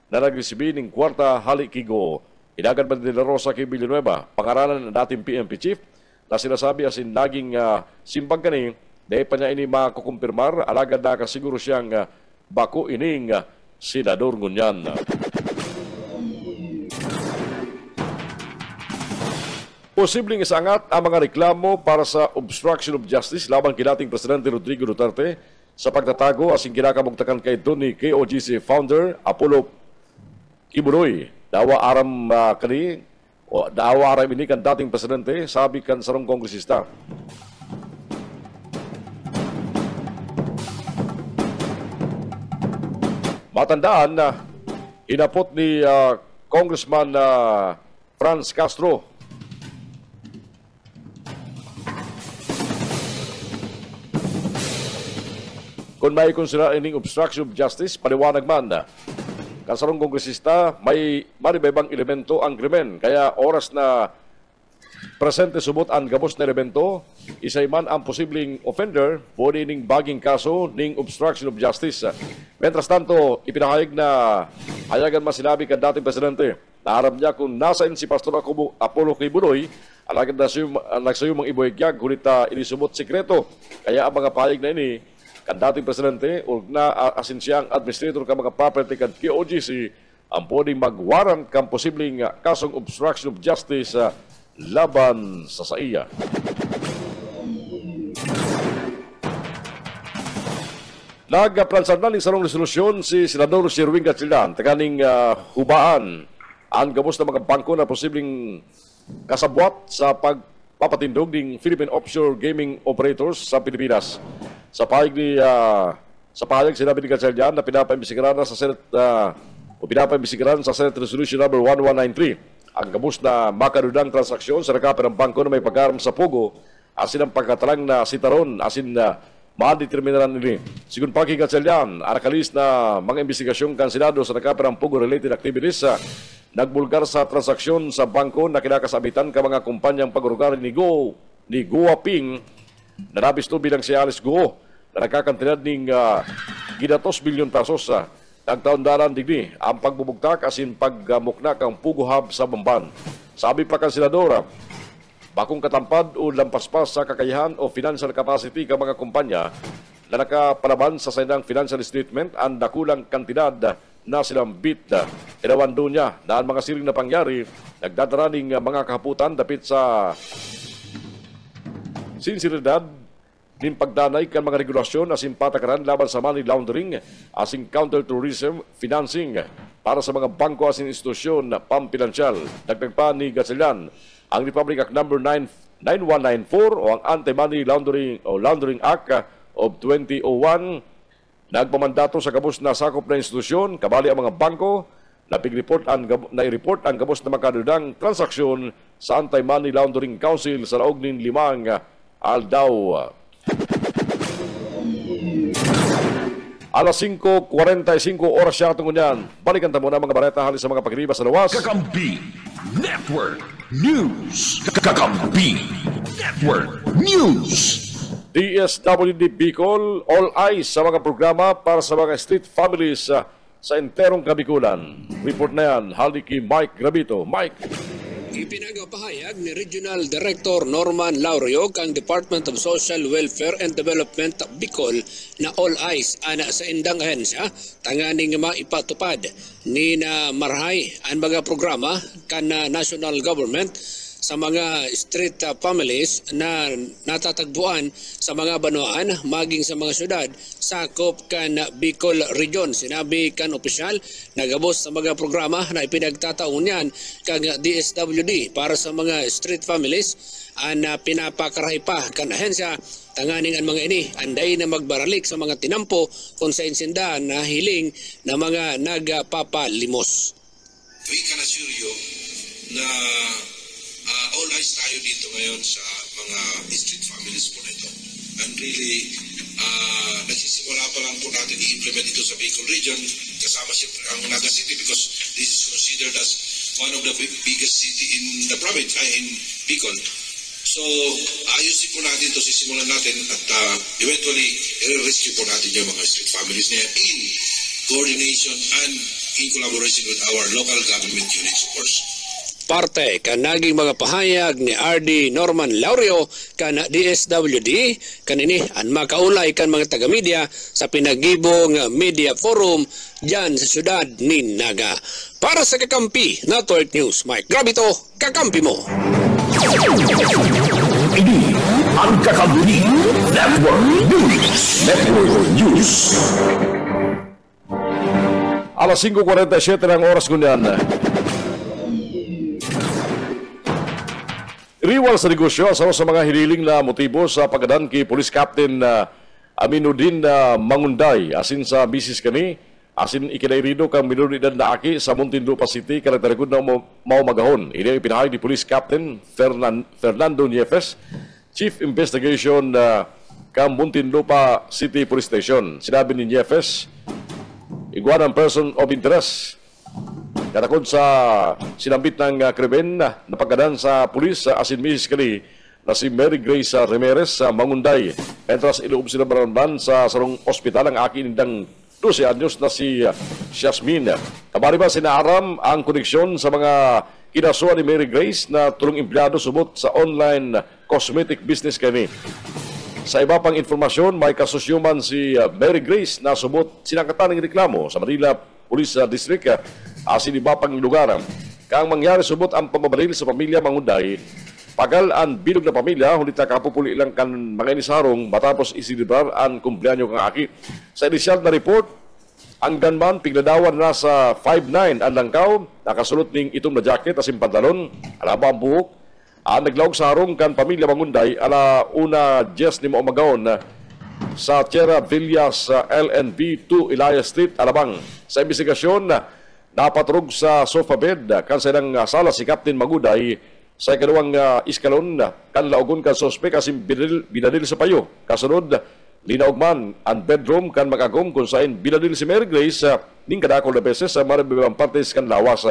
na nagresibi ng kwarta halik kay Guo. Inagan pa ni De La Rosa kay Villanueva, pangaralan ng dating PNP chief na sinasabi asin naging simbang kani, dahil pa niya ini makukumpirmar, alagad na kasiguro siyang bako ining senador ngunyan. Posibleng isangat ang mga reklamo para sa obstruction of justice laban kay dating Presidente Rodrigo Duterte sa pagtatago asing kinakamugtakan kay ni KOGC founder Apollo Kibuloy. Dawa aram ini kan dating Presidente, sabi kan sarong kongresista. Matandaan na inapot ni Congressman Franz Castro kung may konsidera ining obstruction of justice, paliwanag man na kasarong kongresista may maribebang elemento ang krimen. Kaya oras na presente subot ang gabos na elemento, isay man ang posibleng offender, pwede ining baging kaso ning obstruction of justice. Mientras tanto, ipinahayag na hayagan mas sinabi kan dating Presidente na aram niya kung nasaan si Pastor Apollo Kibuloy, alagad na nagsayo mga ibuhigyag, kulit inisumot sikreto. Kaya ang mga pahayag na ini, kan dating Presidente o na asin siyang administrator ka mga property kan KOGC ang pwedeng magwarrant kang posibleng kasong obstruction of justice laban sa SAIA. Nagplansan na ng sarong resolusyon si Senador Sherwin Gatchalian takaning hubaan ang gabos na mga bangko na posibleng kasabwat sa pagpapatindog ng Philippine Offshore Gaming Operators sa Pilipinas. Sa pahayag sinabi ni Gatchalian na pinapaimbestigaran sa Senate Senate Resolution number 1193 ang gabos na makadudang transaksyon sa nakaperang bangko na may pag-aram sa Pogo asin ang pagkatalang na sitaron asin na madeterminaran nili. Sigun pa kay Gatchalian, arakalis na mga investigasyon kan Senado sa nakaperang Pogo-related activities nagbulgar sa transaksyon sa bangko na kinakasabitan ka mga kumpanyang pagrugar ni Guwaping na nabisto bilang si Alice Guo na nagkakantinad ng gidatos bilyon pesos nagtaon daran digni ang pagbubugtak asin pagmuknak ang Pugo Hub sa Bamban. Sabi pa kan Senadora, bakong katampad o lampaspas sa kakayahan o financial capacity ka mga kumpanya na nakapalaban sa sainang financial statement ang dakulang kantidad na silang bit. Inawan doon niya na ang mga siring na pangyari nagdadaraning mga kahaputan dapit sa sinseridad ning pagdanay kan mga regulasyon asin patakaran laban sa money laundering asin counter-tourism financing para sa mga bangko asin institusyon na pampinansyal. Dagdag pa ni Gatchalian, ang Republic Act number 9194 o ang Anti-Money Laundering Act of 2001 nagpamandato sa gabos na sakop na institusyon kabali ang mga bangko na i-report ang gabos na makadudang transaksyon sa Anti-Money Laundering Council sa laog ning 5 aldaw. Alas 5:45 oras siya tungo niyan. Balikan ta muna mga balita halis sa mga pagriba sa lawas. Kakampi Network News. Kakampi Network News. DSWD Bicol, all eyes sa mga programa para sa mga street families sa enterong Kabikulan. Report na yan, hali kay Mike Gravito. Mike. Ipinagpahayag ni Regional Director Norman Laurio kang Department of Social Welfare and Development Bicol na all eyes ana sa indang ahensya tanganing maipatupad ni na marhay ang mga programa kan national government sa mga street families na natatagpuan sa mga banwaan maging sa mga syudad sakop kan Bicol Region. Sinabi kan opisyal nagabos sa mga programa na ipinagtataon niyan kang DSWD para sa mga street families ang pinapakarahay pa kan ahensya tanganing ang mga ini anday na magbaralik sa mga tinampo kung sa insindahan na hiling na mga nagpapalimos. We can assure you na all eyes tayo dito ngayon sa mga street families po na ito. And really, nagsisimula pa lang po natin i-implement ito sa Bicol Region kasama siyempre ang Naga City because this is considered as one of the biggest city in the province, in Bicol. So, ayusin po natin ito, sisimulan natin at eventually, i-rescue po natin yung mga street families na yan in coordination and in collaboration with our local government units, of course. Parte kan naging mga pahayag ni RD Norman Laurio kan DSWD kanini ang makaulay kan mga taga-media sa pinagibong media forum diyan sa syudad ni Naga. Para sa Kakampi Network News, Mike Gravito, Kakampi mo. Ini ang Kakampi Network News. Network News. Alas 5:47 ng oras kunyan. Riwal sa negosyo asawa sa mga hiniling na motibo sa pagdadan kay Police Captain Aminuddin Mangunday asin sa bisis kani asin ikinairido kang minor edad na aki sa Muntinlupa City karagtaragod na mao magahon. Ini ang pinahayag ni Police Captain Fernando Niefes, Chief Investigation kang Muntinlupa City Police Station. Sinabi ni Niefes, iguan ang person of interest katakod sa sinambit ng krimen na pagkadan sa pulis sa asin misis kani na si Mary Grace Ramirez sa Mangunday. Entras iloob sila maramdan sa sarong ospital ang akin nindang 12 anyos na si Yasmin. Kabari ba sinaaram ang koneksyon sa mga kinasuhan ni Mary Grace na tulong empleyado subot sa online cosmetic business kani. Sa iba pang informasyon, may kasosyuman si Mary Grace na subot sinangkatan ng reklamo sa Manila Police District asin iba pang lugar. Kang mangyari subot ang pamabaril sa pamilya Mangunday, pagal ang bilog na pamilya, hulit na kapupuli lang kan mga inisarong matapos isilibrar ang kumpleanyo kang aki. Sa inisyal na report, ang gunman pigladawan na sa 5'9" ang langkaw, nakasulot ning itom na jacket asin pantalon, alaba ang buhok, ang naglawag sa harong kan pamilya Mangunday, ala una 10 ni maumagaon sa Tierra Villas LNB 2 Elias Street, Alabang. Sa investigasyon, napatrog sa sofa bed kan sa ilang sala si Captain Mangunday sa ikaduwang iskalon kan laugon kan sospek asin binadil sa payo. Kasunod, linaog man ang bedroom kan makagom kung saan binadil si Mary Grace ning kadakol na beses sa marabibang partes kan lawas.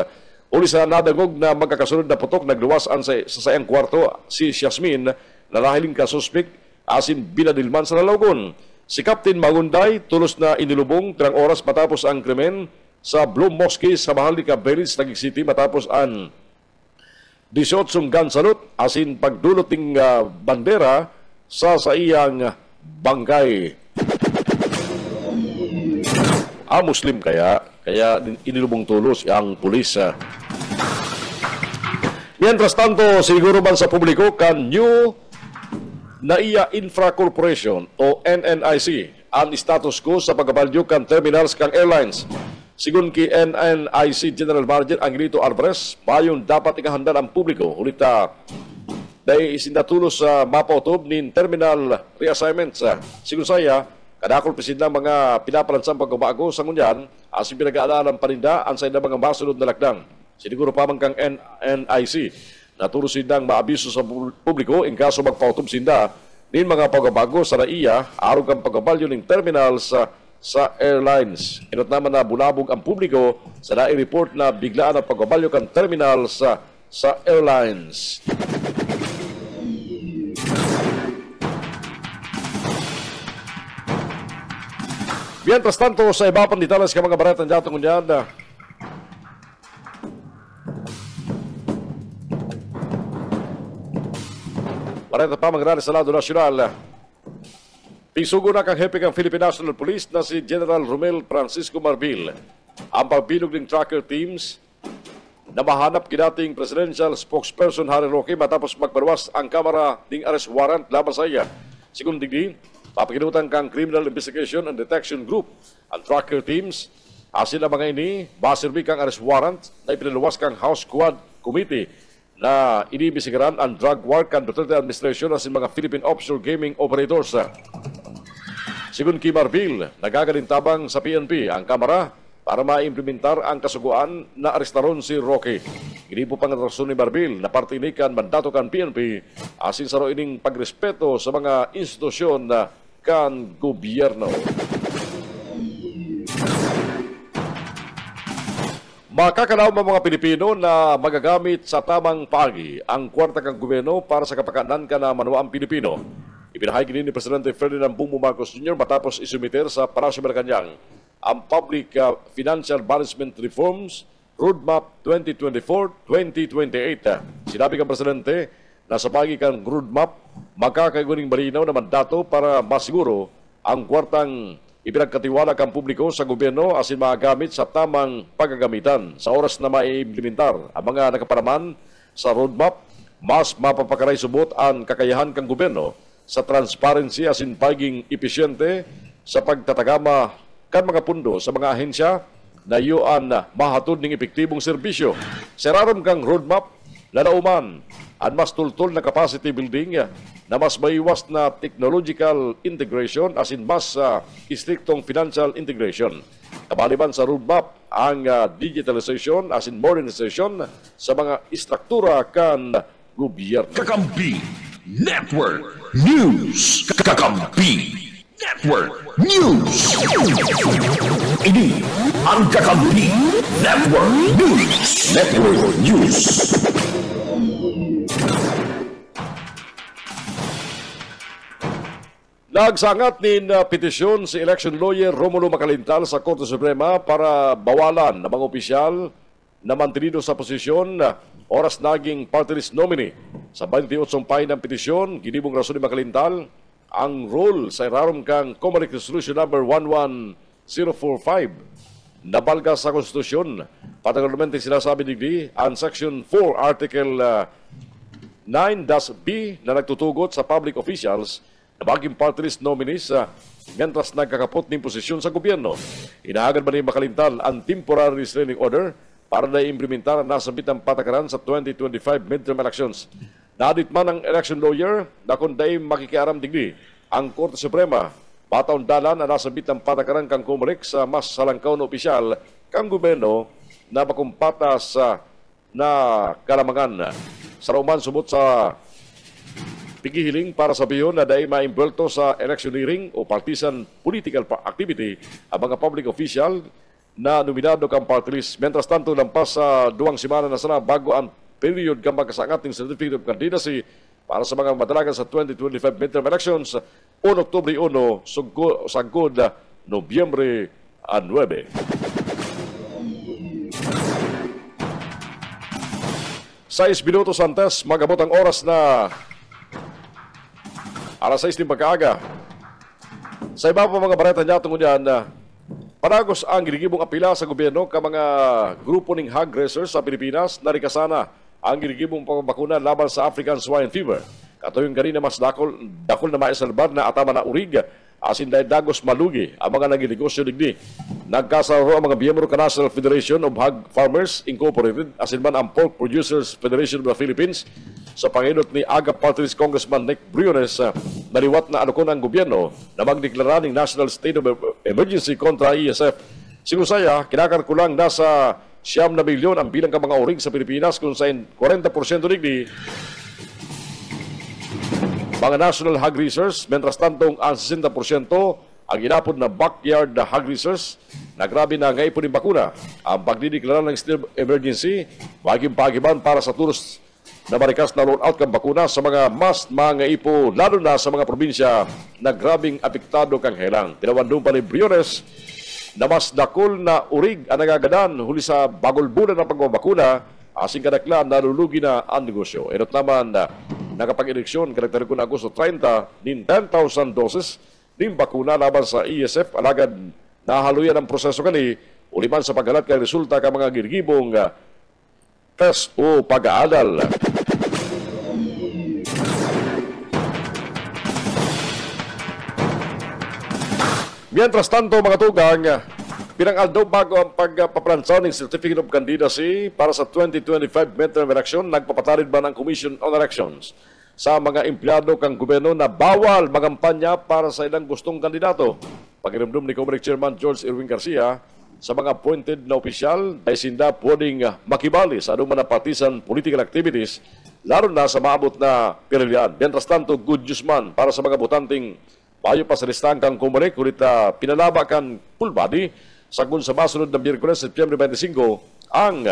Uli sa nadagog na magkakasunod na putok nagluwas sa sayang kwarto si Yasmin na lahiling ka sospek asin binadilman sa nalaugon. Si Captain Mangunday tulos na inilubong 3 oras matapos ang krimen sa Blue Mosque sa Maharlika Village, Taguig City matapos ang 18 gun salute asin pagdulot ng bandera sa iyang bangkay. Muslim kaya inilubong tulos ang pulis. Mientras tanto, siguro man sa publiko kan New NAIA Infra Corporation o NNIC ang status quo sa pagkabalyo kan terminals kang airlines. Sigun ki NNIC General Manager Angelito Alvarez, mayon dapat ikahanda ang publiko ulit dahil isindatulos sa mapautob nin terminal reassignments. Sigun saya, kadakol pisin na mga pinapalansang pagbabago sa ngunyan, asin pinag-aalalang paninda ang sa mga masunod na lakdang. Siniguro pa man kang NNIC, natulos sindang maabiso sa publiko in kaso magpautob sinda nin mga pagbabago sa NAIA, arog ang pagbabalyo ning terminals sa airlines. Inot naman na bulabog ang publiko sa nai-report na biglaan ang pagbabalyo kan terminals sa airlines. Mientras tanto, sa iba pang detalles ka mga baretang jatong unyan, bareta pa mangyari sa lado nasyonal. Pisugo na kang hepe kang Philippine National Police na si General Romel Francisco Marbil ang pagbilog ng tracker teams na mahanap kinating presidential spokesperson Harry Roque matapos magbarwas ang kamera ng arrest warrant laban sa iya. Sigun digdi, papakinutan kang Criminal Investigation and Detection Group ang tracker teams. Asin ang mga ini, baserbi kang arrest warrant na ipinaluwas kang House Squad Committee na inibisigaran ang drug war kan Duterte administration asin mga Philippine offshore gaming operators. Sigun kay Marbil, nagagalintabang sa PNP ang kamera para maimplementar ang kasuguan na arestaron si Roque. Hindi po pang rason ni Marbil na partinikan mandato kan PNP asin sa ining pagrespeto sa mga institusyon na kan gobyerno. Makakalaw mga Pilipino na magagamit sa tamang pagi ang kwarta kang gobyerno para sa kapakanan ka na manuang Pilipino. Ibinahagi ni Presidente Ferdinand Bongbong Marcos Jr. matapos isumiter sa Palasyo Malacanang ang Public Financial Management Reforms Roadmap 2024-2028. Sinabi ng Presidente na sa pagi kang roadmap, makakaguning malinaw na mandato para masiguro ang kwartang ipinagkatiwala kang publiko sa gobyerno asin magagamit sa tamang paggagamitan sa oras na maiimplementar ang mga nakaparaman sa roadmap. Mas mapapakaray subot ang kakayahan kang gobyerno sa transparency asin paging episyente sa pagtatagama kan mga pundo sa mga ahensya na iyon mahatod ng epektibong serbisyo. Serarom kang roadmap na nauman ang mas tultol na capacity building na mas maiwas na technological integration asin mas istriktong financial integration. Kabaliban sa roadmap ang digitalization asin modernization sa mga istruktura kan gobyerno. Kakampi Network News. Kakampi Network News. Ini ang Kakampi Network News. Network News. Nagsangat nin petisyon si election lawyer Romulo Macalintal sa Korte Suprema para bawalan ng mga opisyal na mantenido sa posisyon oras naging party list nominee. Sa 28 pay ng petisyon, ginibong rason ni Macalintal ang role sa irarom kang Comelec Resolution number 11045 na balga sa konstitusyon. Patagalmente sinasabi digdi ang Section 4 Article 9-B na nagtutugot sa public officials na maging party list nominees mentras nagkakapot ng posisyon sa gobyerno. Inahagan ba ni Macalintal ang temporary restraining order para na implementar na nasabit ang patakaran sa 2025 midterm elections. Nadit man ang election lawyer na kung dahil makikiaram digdi ang Korte Suprema, bataon dalan na nasabit ang patakaran kang Comelec sa mas salangkaw na opisyal kang gobyerno na makumpatas na kalamangan. Sa Roman sumot sa pigihiling para sabihin na dahil maimbelto sa electioneering o partisan political activity ang mga public official na nominado kang party list. Mientras tanto, lampas sa 2 semana na sana bago ang period kang magkasangat ng certificate of candidacy para sa mga madalagan sa 2025 midterm elections 1 Oktubre 1, sangkod Nobyembre 9. Sais minutos antes, magabot ang oras na alas 6 ng pagkaaga. Sa iba pa mga bareta niya tungkol yan, panagos ang ginigibong apila sa gobyerno ka mga grupo ng hog raisers sa Pilipinas na rikasana ang ginigibong pambakuna laban sa African Swine Fever. Katoyung ganina mas dakol na maisalbar na atama na urig asin dahil dagos malugi ang mga naginegosyo digdi. Nagkasaro ang mga miyembro ka National Federation of Hog Farmers Incorporated asin man ang Pork Producers Federation of the Philippines sa panginot ni Aga Party Congressman Nick Briones naliwat na anukon ang gobyerno na magdeklara ng National State of Emergency kontra ESF. Sinusaya, kinakarkulang nasa 9 na milyon ang bilang ka mga urig sa Pilipinas kung saan 40% digdi mga national hog raisers, mentras tantong ang 60% ang inapod na backyard na hog raisers na grabe na ngayon po ng bakuna. Ang pagdideklara ng state of emergency, maging pagiban para sa tulos na marikas na roll out kang bakuna sa mga mas mga ipo, lalo na sa mga probinsya na grabing apektado kang helang. Tinawandong pa ni Briones na mas dakol na urig ang nagagadan huli sa bagol bulan ng pagbabakuna, asing kadaklan nalulugi na ang negosyo. Inot naman na nakapag-eleksyon kadagtari ko na Agosto 30 din 10,000 doses din bakuna laban sa ESF alagad nahaluyan ang proseso kani uliman sa paghalat kay resulta ka mga girgibong test o pag-aaral. Mientras tanto, mga tugang, pinang-aldaw bago ang pagpapalansaw ng Certificate of Candidacy para sa 2025 midterm election, nagpapatarid ba ng Commission on Elections sa mga empleyado kang gobyerno na bawal magampanya para sa ilang gustong kandidato. Pakiramdam ni Comelec Chairman George Irwin Garcia, sa mga appointed na opisyal ay sinda pwedeng makibali sa anumang partisan political activities, lalo na sa maabot na pirilyan. Mientras tanto, good news man para sa mga botanting payo pa sa listahan kang Comelec, kulit pinalaba kang full body sa kung sa masunod na Miyerkules, September 25, ang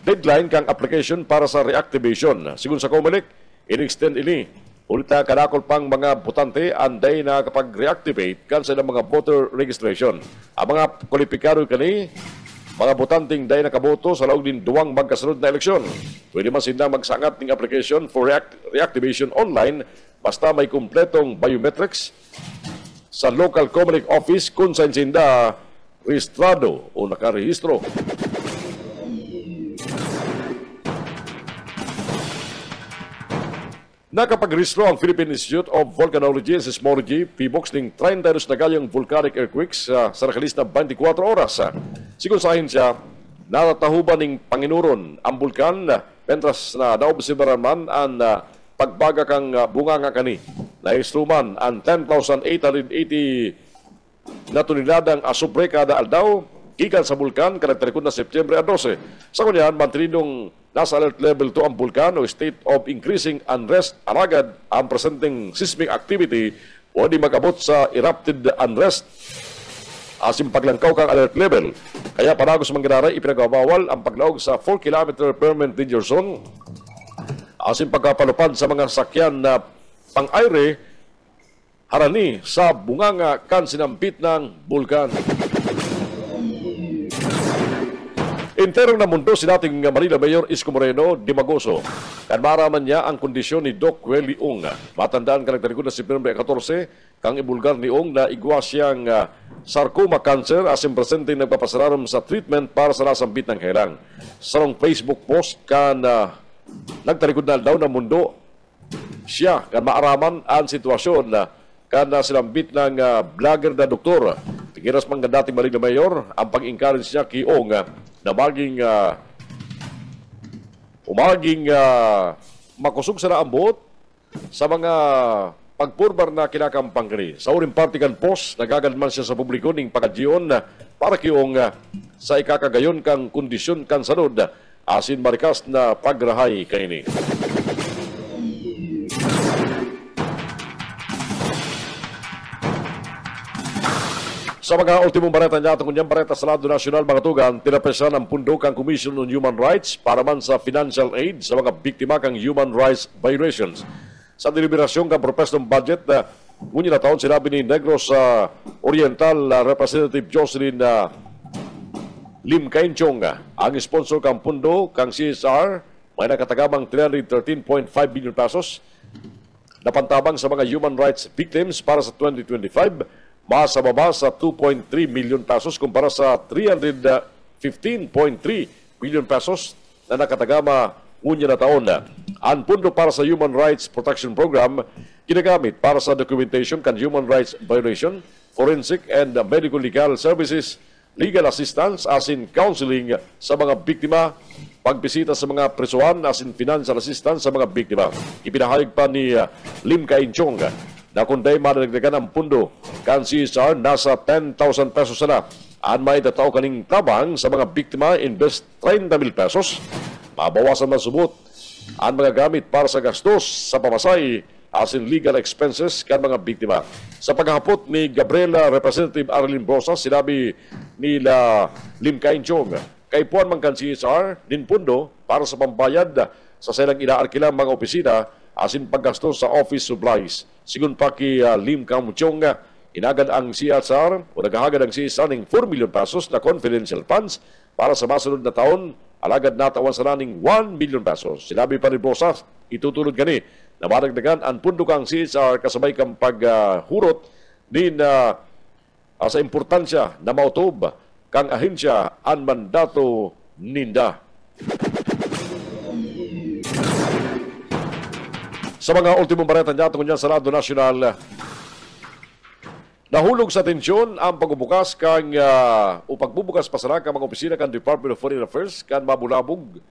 deadline kang application para sa reactivation. Sigun sa Comelec, in-extend ini. Ulit kadakol pang mga botante anday na kapag reactivate kan sa mga voter registration. Ang mga kwalipikado kani, mga botanting day nakaboto sa laog din duwang magkasunod na eleksyon. Pwede man sila magsangat ng application for reactivation online basta may kumpletong biometrics sa local Comelec office kung saan sinda rehistrado o nakarehistro. Nakapag-rehistro ang Philippine Institute of Volcanology and Seismology, PBOX, ng 32 na gayong volcanic earthquakes sa nakalista 24 oras. Sigun sa ahensya, natatahuban ng Panginuron ang bulkan, pentras na naobserbaran man ang pagbaga kang bunga nga kani. Naistruman ang 10,880 na tuninadang asupre kada aldaw, gikan sa bulkan, karakterikod na September 12. Sa kunyan, mantinidong nasa alert level 2 ang bulkan o state of increasing unrest aragad ang presenting seismic activity o di magabot sa erupted unrest asim paglangkaw kang alert level. Kaya panagos mangginaray ipinagabawal ang paglaog sa 4 km permanent danger zone asim pagkapalupad sa mga sakyan na pang-aire harani sa bunganga kan sinampit ng bulkan. Interong na mundo si dating Manila Mayor Isko Moreno Dimagoso. Kanmaraman niya ang kondisyon ni Doc Welly Ong. Matandaan karakterikod na September 14, kang ibulgar ni Ong na igwa siyang sarcoma cancer asim presente nagpapasararam sa treatment para sa nasambit ng helang. Sa long Facebook post kan nagtarikod na daw na mundo siya kan maaraman ang sitwasyon kan sinambit ng vlogger na doktor. Tigiras man dating Manila Mayor ang pag-encourage niya kay Ong na maging makusog sa naambot sa mga pagpurbar na kinakampang kani. Sa uring partikan post, nagagadman siya sa publiko ning pagkadyon para kiyong sa ikakagayon kang kondisyon kan sanod asin marikas na pagrahay kaini. Sa mga ultimong bareta niya, itong kunyang bareta sa lado nasyonal, mga tugan, tinapresan ang pundok ang Commission on Human Rights para man sa financial aid sa mga biktima kang human rights violations. Sa deliberasyon kang propestong budget na ngunit na taon, sinabi ni Negros Oriental Representative Jocelyn Lim Kainchong, ang sponsor kang pundo kang CSR, may nakatagamang 313.5 billion pesos na pantabang sa mga human rights victims para sa 2025, mas sa baba sa 2.3 million pesos kumpara sa 315.3 billion pesos na nakatagama unya na taon. Ang pundo para sa Human Rights Protection Program ginagamit para sa documentation kan human rights violation, forensic and medical legal services, legal assistance asin counseling sa mga biktima, pagbisita sa mga presuhan asin financial assistance sa mga biktima. Ipinahayag pa ni Lim Kainchong na kunday madagdagan ang pundo kan CSR nasa 10,000 pesos na. Ang may tataw kaning tabang sa mga biktima invest 30,000 pesos. Mabawasan na subot ang mga gamit para sa gastos sa pamasay asin legal expenses kan mga biktima. Sa paghapot ni Gabriela Representative Arlene Brosa, sinabi nila Lim Kainchong, kay puan man kan CSR din pundo para sa pambayad sa silang inaarkilang mga opisina asin paggastos sa office supplies. Sigun pa kay Lim Kamchong, inagad ang CSR o naghahagad ang CSR ng 4 million pesos na confidential funds para sa masunod na taon, alagad natawan sa naning 1 million pesos. Sinabi pa ni Bosas, itutulod gani na maragdagan ang pundo kang CSR kasabay kang paghurot din sa importansya na mautob kang ahensya ang mandato ninda. Sa mga ultimong bareta niya tungkol sa Radyo Nasyonal, nahulog sa tensyon ang pagbubukas kang o pagbubukas pasara kang mga opisina kan Department of Foreign Affairs kan mabulabog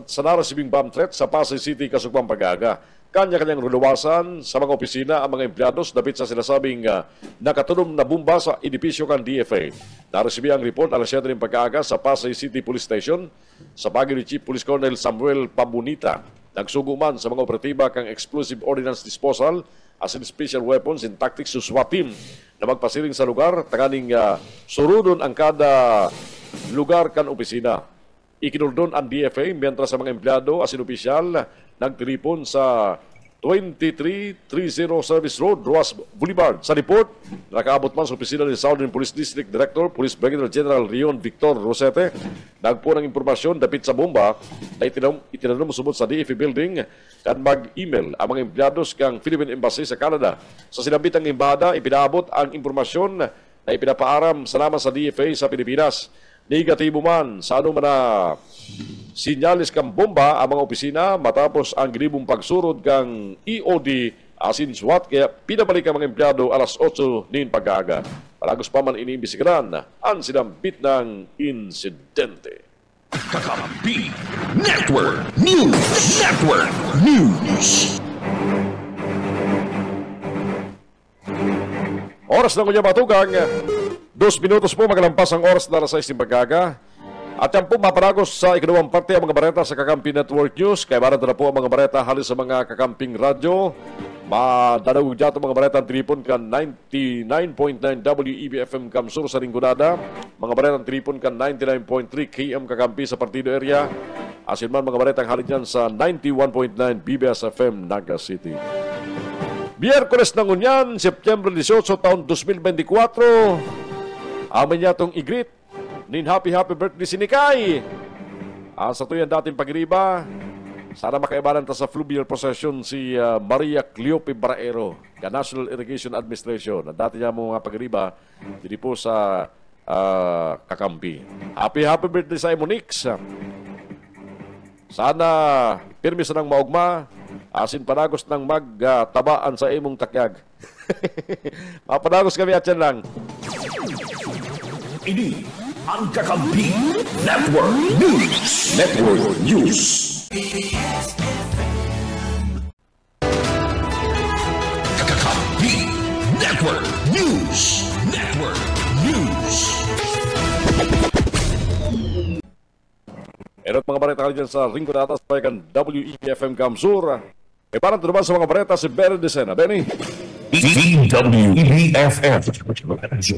sa narasibing bomb threat sa Pasay City kasugpang pag-aga. Kanya-kanyang luluwasan sa mga opisina ang mga empleados dapit sa sinasabing nakatulong na bomba sa edipisyo kan DFA. Naresibi ang report alas 7 ng pag-aaga sa Pasay City Police Station sa pagi ni Chief Police Colonel Samuel Pabunita. Nagsuguman sa mga operatiba kang explosive ordnance disposal as in special weapons and tactics to SWAT team na magpasiring sa lugar tanganing surudon ang kada lugar kan opisina. Ikinuldon ang DFA mientras sa mga empleyado as in opisyal nagtiripon sa 2330 Service Road, Roas Boulevard. Sa report, nakaabot man sa opisina ni Southern Police District Director, Police Brigadier General Rion Victor Rosete, nagpo ng impormasyon dapit sa bomba na itinanong sumot sa DFA building kan mag-email ang mga empleados kang Philippine Embassy sa Canada. Sa sinabitang embahada, ipinaabot ang impormasyon na ipinapaaram sa naman sa DFA sa Pilipinas. Negatibo man sa ano man na sinyalis kang bomba ang mga opisina matapos ang gribong pagsurod kang EOD asin SWAT kaya pinabalik ang mga empleyado alas 8 nin pag-aaga. Palagos pa man iniimbisigaran ang sinambit ng insidente. Kakampi Network News. Network News. Oras na kunya matugang. 2 minutos po magalampas ang oras na sa 6 pag-aaga. At yan po maparagos sa ikalawang parte ang mga bareta sa Kakampi Network News. Kaya barata na po ang mga bareta halos sa mga kakamping radyo. Madanawag dyan mga bareta ang tripon kan 99.9 WEBFM Kamsur sa Rinconada. Mga bareta ang tripon kan 99.3 KM Kakampi sa Partido Area. Asin man mga bareta ang halin dyan sa 91.9 BBS FM Naga City. Biyerkules ng Unyan, September 18, taon 2024. Amin niya itong igrit. Nin happy birthday si Nikay. Sa tuyan dating pagriba, sana makaibalan ta sa fluvial procession si Maria Cleope Braero, ka National Irrigation Administration. Dati niya mga pagriba, dito po sa Kakampi. Happy birthday sa Emonix. Sana pirmi sa nang maugma, asin panagos ng magtabaan sa imong takyag. Mapanagos kami at yan lang. Ini ang Kakampi Network News. Network News. Kakampi Network News. Network News. Erot mga bareta kali dyan sa Rinconada sa payagan WEFM Kamsur. E parang naman sa mga bareta si Benny Decena. Benny? DWEFF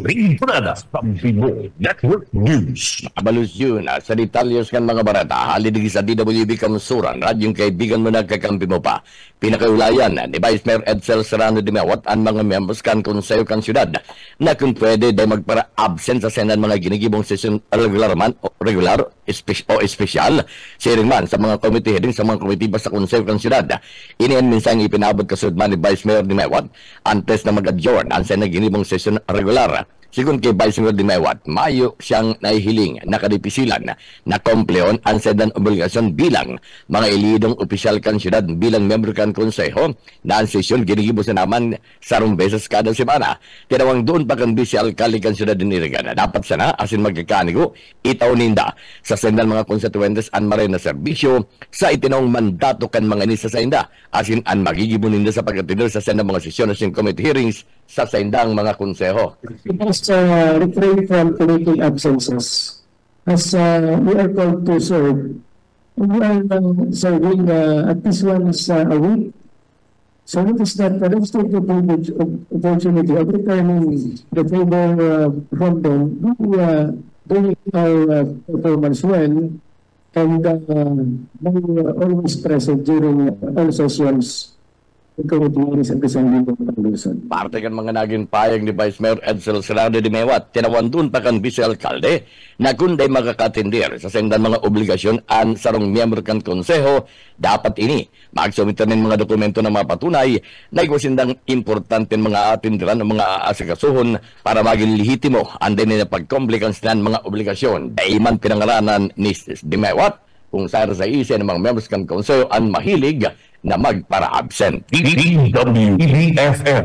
Rinconada Kakampi Network News. Abalus yun, sa detalyos kan mga barata, halidigi sa DWB Kamsuran, radyong kaibigan mo nagkakampi mo pa. Pinakaulayan ni Vice Mayor Edsel Serrano de Mewat ang mga members kan konseyo kan syudad na kung pwede day magpara-absent sa senan mga ginigibong session regular o espesyal sharing man sa mga committee heading sa mga komitiba sa konseyo kan syudad. Inian minsan ipinabot kasud man ni Vice Mayor de Mewat antes na mag-adjourn ang senan ginigibong session regular. Sigun kay Vice Mayor de Mewat, mayo siyang nahihiling nakadipisilan na kompleon ang sedan obligasyon bilang mga ilidong opisyal kan syudad bilang member kan konseho na ang sesyon ginigibo sa naman sarong beses kada semana. Tinawang doon pa kan bisi alkali kan syudad ni Irigan na dapat sana asin magkakanigo itaw ninda sa sendan mga konstituentes an marin na serbisyo sa itinawang mandato kan mga nisa sa inda asin an magigibo ninda sa pagkatidor sa sendan mga sesyon asin committee hearings sa sendang mga konseho. Refrain from committing absences. As we are called to serve, we are serving at least once a week. So it is that let's take the opportunity of returning the favor from them. doing our performance well, and always present during all sessions ng committee sa Assembly ng Pangluson. Parte kan mga naging payag ni Vice Mayor Edsel Serrano de Mewat, tinawan doon pa kan vice-alkalde na kunday makakatindir sa sendan mga obligasyon an sarong miyembro kan konseho, dapat ini magsumita ng mga dokumento na mapatunay na igwasindang importante mga atindiran ng mga aasikasuhon para maging lehitimo anday na pagkomplikans ng mga obligasyon. Daiman pinangaranan ni de Mewat kung sa isa ng mga members kan konseho an mahilig na magpara-absent. DWEFF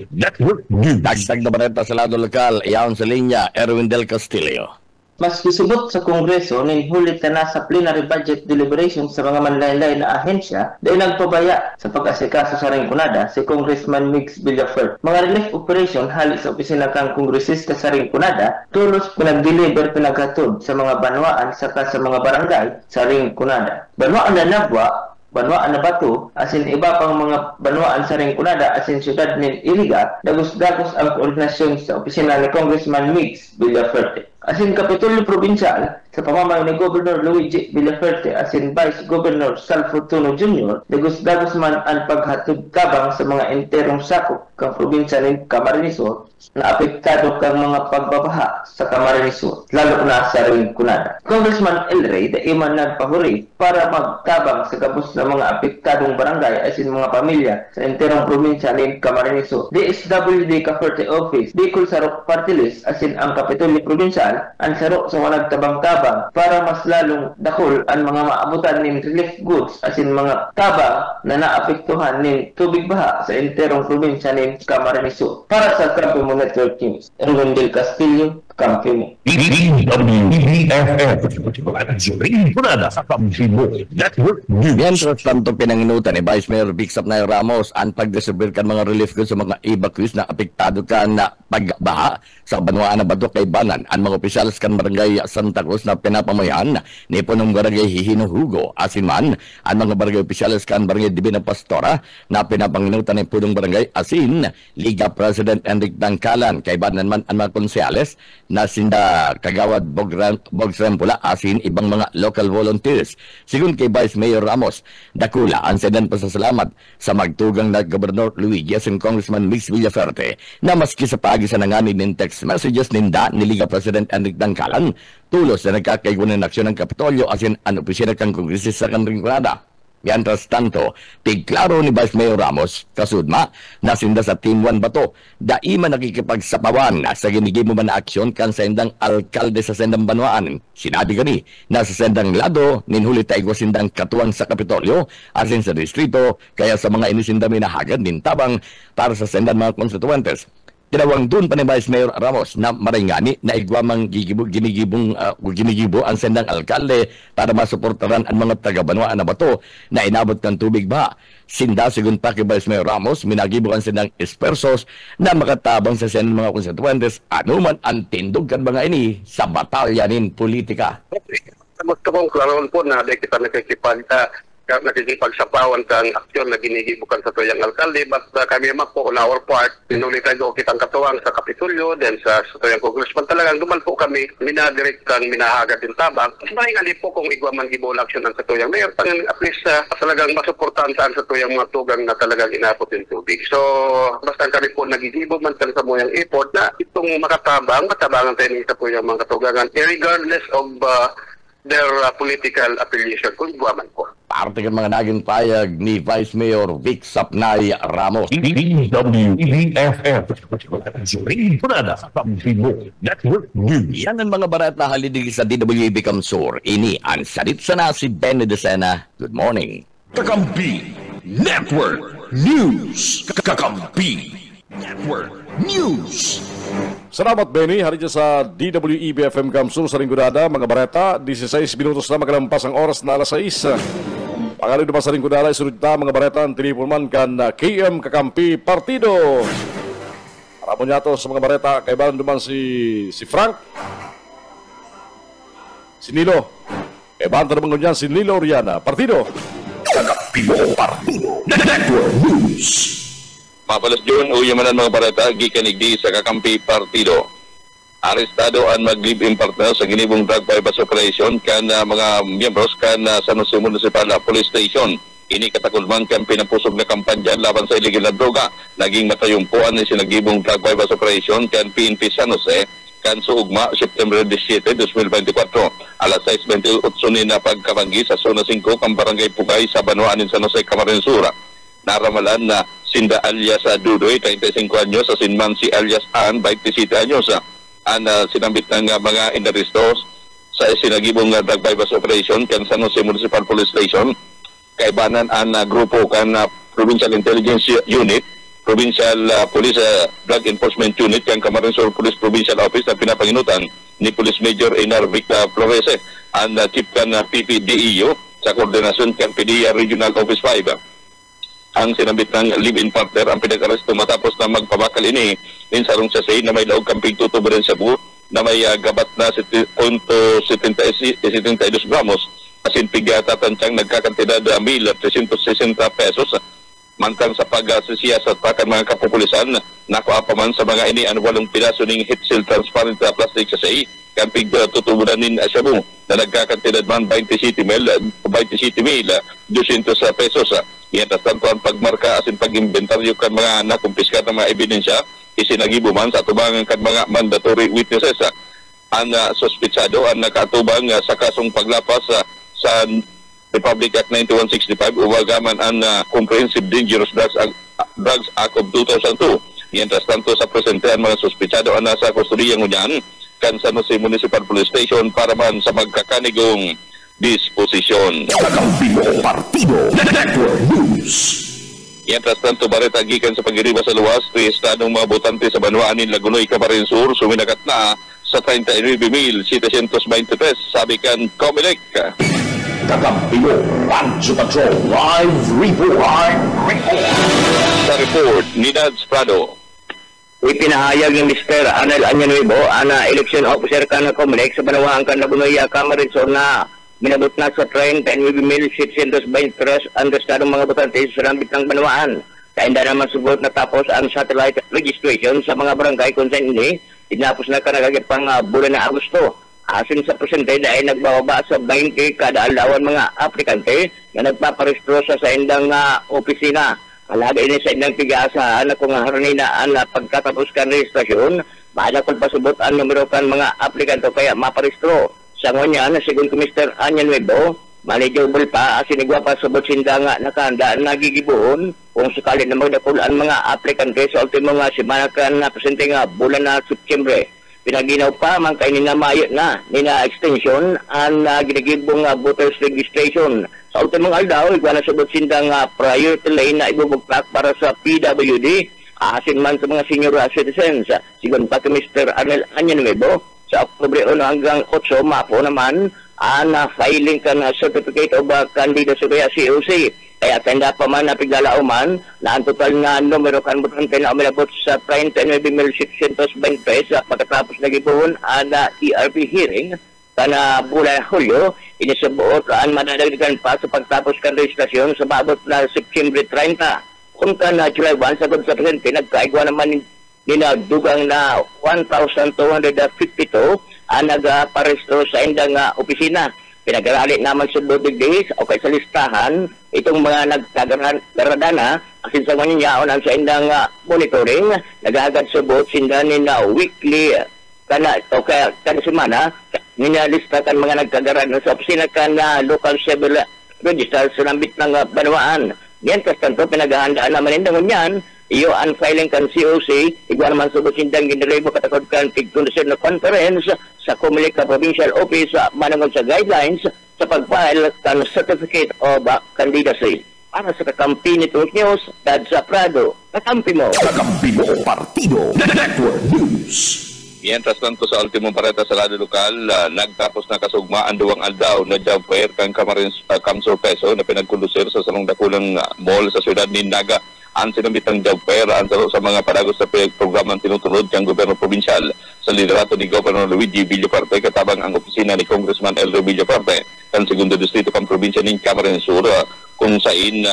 Network News. Dagdag na balita sa lado lokal, iyaon sa linya, Erwin Del Castillo. Mas gisubot sa Kongreso nin hulit na nasa plenary budget deliberation sa mga manlaylay na ahensya dahil nagpabaya sa pag-asikaso sa Rinconada si Congressman Mix Villafert. Mga relief operation hali sa opisina kang kongresista sa Rinconada tulos pinag-deliver pinaghatod sa mga banwaan saka sa mga barangay sa Rinconada. Banwaan na Nabwa, banwaan na Bato, asin iba pang mga banwaan sa Rinconada asin syudad nin Iliga, dagos-dagos ang koordinasyon sa opisina ni Congressman Mix Villaferte. Asin Kapitolyo Provincial sa pamamayo ni Governor Luigi Villaferte asin Vice Governor Sal Fortuno Jr. dagos-dagos man ang paghatod tabang sa mga enterong sakop kang probinsya ni Camarines Sur na apektado kang mga pagbabaha sa Camarines Sur, lalo na sa Rinconada. Congressman El Rey daiman nagpahuri para magtabang sa gabos ng mga apektadong barangay asin mga pamilya sa enterong probinsya ni Camarines Sur. DSWD Cavite Office, Bicol Sarok Party List asin ang Kapitolyo Provincial ang sarok sa mga nagtabang-tabang para mas lalong dakol ang mga maabutan ng relief goods asin mga tabang na naapektuhan ng tubig baha sa enterong probinsya ng Camarines Sur. Para sa Kampi Mo Network News, Erwin Del Castillo, Kampi Mo. Network News. Mientras tanto pinanginutan ni Vice Mayor Vic Sapnay Ramos ang pag-distribute kan mga relief goods sa mga evacuees na apektado kan na pagbaha sa banwaan na Bato kay Banan. Ang mga opisyales kan barangay Santa Cruz na pinapamayan ni punong barangay Hihinuhugo asin man ang mga barangay opisyales kan barangay Divina Pastora na pinapanginutan ni punong barangay asin Liga President Enric Dangkalan kay Banan man ang mga konsyales na sinda Kagawad Bogsram Pula asin ibang mga local volunteers. Sigun kay Vice Mayor Ramos, dakula ang sendan pasasalamat sa magtugang na Gobernador Luigi asin Congressman Mix Villaferte na maski sa pagi sa nanganin ng text messages ninda ni Liga President Enric Dangkalan tulos na nagkakaiguan ng aksyon ng Kapitolyo asin ang opisina kang kongresista kan Rinconada. Mientras tanto, tigklaro ni Vice Mayor Ramos, kasudma, nasinda sa Team 1 Bato, daima nakikipagsapawan sa ginigimo man na aksyon kan sa sendang alkalde sa sendang banwaan. Sinabi gani na sa sendang lado, ninhuli tayo sindang katuwang sa Kapitolyo, asin sa distrito, kaya sa mga inisinda minahagad din tabang para sa sendang mga konstituentes. Tinawang doon pa ni Vice Mayor Ramos na maringani na igwamang ginigibo ang sendang alkalde para masuportaran ang mga taga-banwaan na Bato na inabot ng tubig ba. Sinda sigun pa kay Vice Mayor Ramos, minagibo ang sendang espersos na makatabang sa sendang mga konstituentes anuman ang tindog kan mga ini sa batalyanin politika. Magtabong klaron po na kita nakikipagsapawan kang aksyon na ginigibukan sa tuyang alkalde, but kami naman po on our part, pinulitan ko kitang katuwang sa Kapitolyo, then sa tuyang congressman talagang duman po kami, minadirect kang minahagad din tabang. Mas mahingali po kung igwaman gibol aksyon ang sa tuyang mayor, at least talagang masuportahan saan sa tuyang mga tugang na talagang inapot yung tubig. So, basta kami po nagigibo man sa moyang effort na itong matabangan tayo sa tuyang mga katugangan, regardless of their political affiliation, kung igwaman po. Parte ng mga naging payag ni Vice Mayor Vic Sapnay Ramos. Network News. Yan ang mga barat na halidig sa DWB Kamsur. Ini ang salit sana si Benny Decena. Good morning. Kakampi Network News. Kakampi Network News. Salamat Benny, hari dyan sa DWEB-FM Kamsur sa Rinconada. Mga bareta, 16 minutos na magalampas ang oras na alas 6. Pangalan naman sa Rinconada, isunod na mga bareta ang tinipulman kan KM Kakampi Partido. Para mo niya to sa mga bareta, kaibahan naman si Frank, si Nilo. Kaibahan naman niyan si Nilo Oriana. Partido. Kakampi Partido Network News. Mapalas yun, uyamanan mga barata, gikanigdi sa Kakampi Partido. arestado ang mag-live-in partner sa ginibong drug bypass operation kan mga miyembros kan San Jose Municipal Police Station. Ini katakulman kan pinapusog na kampanya laban sa illegal na droga. Naging matayumpuan ni sinagibong drug bypass operation kan PNP San Jose kan suugma September 17, 2024. Alas 6:28 ni na pagkabanggi sa Zona 5 kang Barangay Pugay sa Banwaanin San Jose, Camarines Sur. Naramalan na Sinda alias Dudoy, 35 anyos, sa Sinman si alias Ann, 27 anyos. Ang sinambit ng mga inarestos sa sinagibong drug bypass operation kan San Jose Municipal Police Station. Kaibanan ang grupo kan Provincial Intelligence Unit, Provincial Police Drug Enforcement Unit kan Camarines Sur Police Provincial Office na pinapanginutan ni Police Major Enar Victor Flores, ang chief kan PPDEO sa koordinasyon kan PDEA Regional Office 5. Ang sinambit ng live-in partner ang pinag-aresto matapos na magpabakal ini sarong sasay na may laog kamping tutubo rin sa buo na may gabat na 7.72 gramos asin pigata tansang nagkakantidad 1,360 pesos. Mantang sa pagsisiyasat pa kan mga kapupulisan nakuha pa man sa mga ini ang 8 piraso ning heat seal transparent plastic sasay kamping tutubo nin Shabu na nagkakantidad man 27,200 pesos. Yan tanto ang pagmarka asin pag-inventaryo kan mga nakumpiskat ng mga ebidensya isinagibo man sa tubangan kan mga mandatory witnesses. Ang suspitsado ang nakatubang sa kasong paglapas sa Republic Act 9165 ubagaman ang Comprehensive Dangerous Drugs Act of 2002. Yan tanto sa presente ang mga suspitsado ang nasa kustodiyang unyan kan San Jose Municipal Police Station para man sa magkakanigong disposisyon. Kakampi mo partido Network News. Yan tanto bareta gikan sa pagiriba sa luwas to estadong mga botante sa Banwaanin, Lagunoy, Camarines Sur suminakat na sa 39,723 sabi kan Comelec. Kakampi mo Radyo Patrol Live Report. Sa report ni Nads Prado. Ipinahayag ni Mr. Anel Anyanuevo, ana election officer kan Comelec sa Banwaan kan Lagunoy, Camarines Sur na minabot na sa 39,723 ang restadong mga botante sa rambit ng Banwaan. Kainda naman sugot na tapos ang satellite registration sa mga barangay kung saan ini, tinapos na kanagagit pang bulan na Agosto. Asin sa presente dahil nagbababa sa 20 kada alawan mga aplikante na nagpaparestro sa indang opisina. Halaga ini sa indang pig-aasahan na kung haranina ang pagkatapos kan registrasyon, bahala kung pasubot ang numero kan mga aplikante kaya maparestro. Sa ngunyan, sigun ko Mr. Anyanuevo, manageable pa asinigwa pa sa botsinda nga nakahanda nagigibuon kung sakali na magdakul ang mga aplikante sa ultimo nga simana kan na presente nga bulan na September. Pinaginaw pa man kay nina mayo na nina extension ang ginagibong voters registration. Sa ultimong aldaw, igwa na sa botsinda nga priority lane na ibubugtak para sa PWD asin man sa mga senior citizens. Sigun pa kay Mr. Arnel Anyanuevo, sa Oktubre 1 hanggang 8, mapo naman ang filing kan certificate of candidacy kaya COC. Kaya tanda pa man na piglalauman na ang total na numero kan botante na umilabot sa 39,623 pagkatapos nagibuhon ang ERP hearing kana bulan Hulyo. Inisubuot ang madadagdagan pa sa pagtapos kan registrasyon sa babot na September 30. Kung kan July 1, sagod sa presente, nagkaigwa naman ninadugang na 1,252 ang nagparestro sa indang opisina. Pinag-arali naman sa days o kay sa listahan itong mga nagkagaradana asin sa mga niyaon ang sa indang monitoring nagagad subot sindanin na weekly kana o kaya kada semana ninalista kan mga nagkagaradana sa opisina kan local civil register sa lambit ng Banwaan. Yan kastanto pinaghahandaan naman indang unyan iyo ang filing kan COC, igwa naman sa butindang ginrebo katakod kan tig-condition na conference sa Comelec Provincial Office manangon sa guidelines sa pag-file kan Certificate of Candidacy. Para sa Kakampi Network News, Dad sa Prado, Kakampi mo. Kakampi mo Partido Network News. Mientras tanto sa ultimong pareta sa lado lokal, nagtapos na kasugmaan duwang aldaw na job fair kang Camarines Kamsur Peso na pinagkondusir sa Salong Dakulang Mall sa siyudad ni Naga. Ang sinambitang job fair sa mga padagos sa programang tinutunod ng gobyerno provincial sa liderato ni Governor Luigi Villaparte katabang ang opisina ni Congressman Eldo Villaparte kan segundo distrito kang probinsya ng Camarines Sur kung saan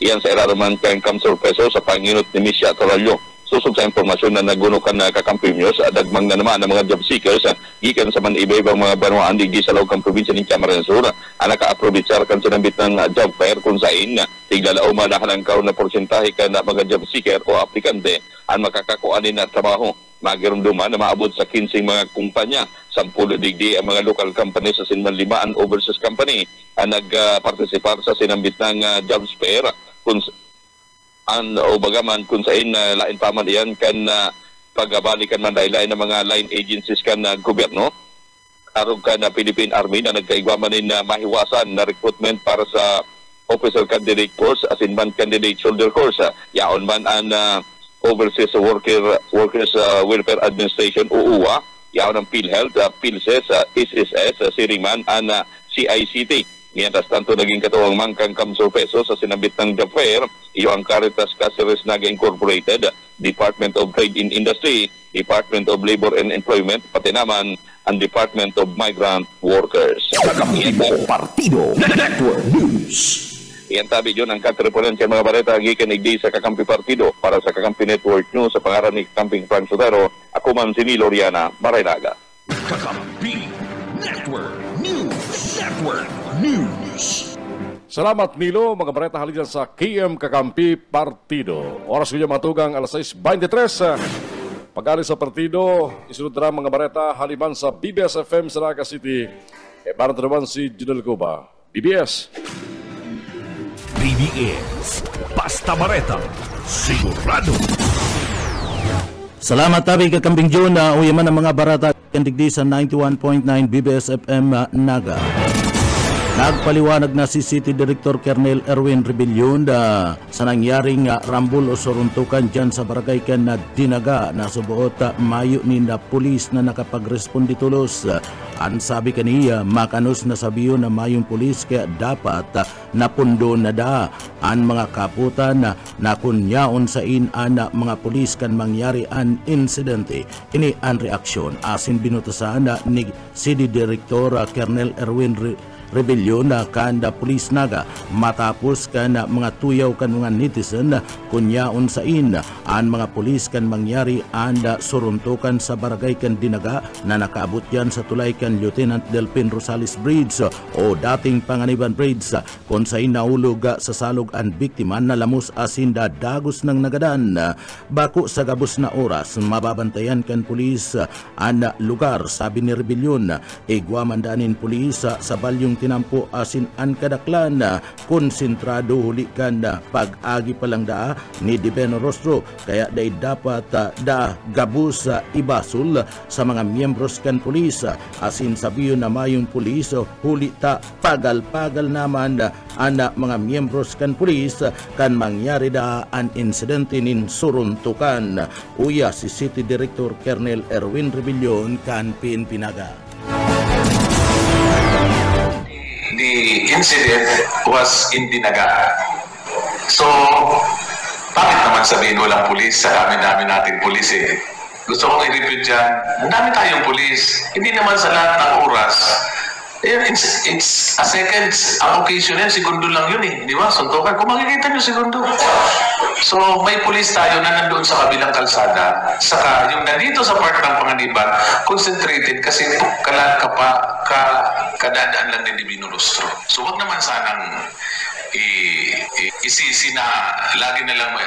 iyan sa iraraman kang Kamsur Peso sa panginot ni Misha Torallo susog sa impormasyon na nagunukan na kakampi news, dagmang na naman ng mga job seekers, gikan sa man iba-ibang mga banwaan di sa loob ng probinsya ng Camarines Sur, ang naka-aprovechar kan sinambit ng job fair kung saan tiglalao malahangkaw na porsentahe ka na mga job seeker o aplikante ang makakakuanin na trabaho. Magirumduman na maabot sa 15 mga kumpanya, 10 digdi ang mga local companies sa sinmanlimaan overseas company ang nagpartisipar sa sinambit ng jobs fair kung o bagaman kung saan lain paman iyan kan pagbalikan man dahil ng mga line agencies kan gobyerno arog ka na Philippine Army na nagkaigwamanin na mahiwasan na recruitment para sa officer candidate course as in man candidate shoulder course yaon man ang Overseas Workers Welfare Administration o UWA, yaon ng PhilHealth, PhilSes, SSS, Siriman, and CICT. Ngayon, tas tanto naging katuwang mangkang kamsurpeso sa sinabit ng job fair, iyo ang Caritas Caceres Naga Incorporated, Department of Trade and Industry, Department of Labor and Employment, pati naman ang Department of Migrant Workers. Kakampi Partido Network News. Iyan tabi yun ang katreponan sa mga bareta gikan igdi sa Kakampi Partido para sa Kakampi Network News sa pangaran ni Kamping Frank Sotero. Ako man si Nilo Riana, Marinaga. Kakampi Network News. Salamat Nilo, mga bareta halin sa KM Kakampi Partido. Oras ko niya matugang alas 6:23. Pag-alis sa partido, isunod na mga bareta haliman sa BBS FM sa Naga City. Para naman si Junel Cuba. BBS, Basta Bareta, sigurado. Salamat tabi kakambing June na uyaman ng mga barata kandigdi sa 91.9 BBS FM Naga. Nagpaliwanag na si City Director Colonel Erwin Rebellion sa nangyaring rambol o suruntukan dyan sa barangay kan na Dinaga na subuot mayo ni na pulis na nakapagrespondi tulos. Ang sabi kaniya, makanos na sabiyo na mayong pulis kaya dapat napundo na da ang mga kaputan na kunyaon sa inana mga pulis kan mangyari an insidente. Ini ang reaksyon asin binutasan ni City Director Colonel Erwin Rebellion na kanda pulis Naga matapos kan mga tuyaw kan mga netizen kunyaon sa ang mga pulis kan mangyari anda suruntukan sa barangay kan Dinaga na nakaabot yan sa tulay kan Lieutenant Delpin Rosales Bridge o dating Panganiban Bridge kung sa inaulog sa salog ang biktima na lamos asin dagos ng nagadan. Bako sa gabos na oras mababantayan kan pulis ang lugar, sabi ni Rebellion. Igwamandanin pulis sa balyong tinampo asin an kadaklan konsentrado hulikan pag-agi palang daa ni Diveno Rostro kaya day dapat da gabus ibasul sa mga miyembros kan pulis asin sabiyo na mayong pulis huli ta pagal-pagal naman ana mga miyembros kan pulis kan mangyari da an insidente nin suruntukan. Uya si City Director Colonel Erwin Rebellion kan Pinaga. The incident was in Dinaga. So, bakit naman sabihin walang pulis sa dami-dami nating pulis eh? Gusto kong i-repeat dyan, ang dami tayong pulis. Hindi naman sa lahat ng oras. It's a second occasion yan, segundo lang yun eh. Di ba? Suntukan. Kung makikita nyo, segundo. So, may pulis tayo na nandoon sa kabilang kalsada. Saka, yung nandito sa part ng Panganiban, concentrated kasi kadadaan lang din ni Binurustro. So, wag naman sanang isisi na lagi na lang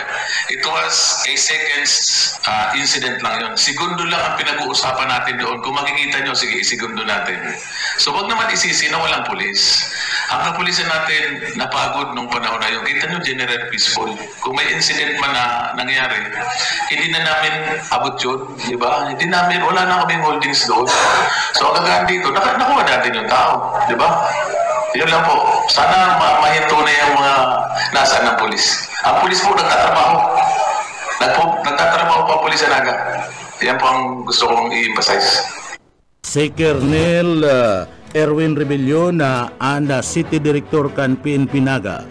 it was a seconds incident lang yun. Segundo lang ang pinag-uusapan natin doon. Kung makikita nyo, sige, segundo natin. So, wag naman isisi na walang pulis. Ang kapulisan natin napagod nung panahon na yun. Kita nyo, general peaceful. Kung may incident man na nangyari, hindi na namin abot yun, di ba? Hindi namin, wala na kaming holdings doon. So, ang gagaan dito, nakuha natin yung tao, di ba? Yun lang po. Sana mahinto na yung mga nasaan ng pulis. Ang pulis po nagtatrabaho. Nagtatrabaho pa pulis sa Naga. Yan po ang gusto kong i-emphasize. Si Colonel Erwin Rebellion na City Director kan Pinaga.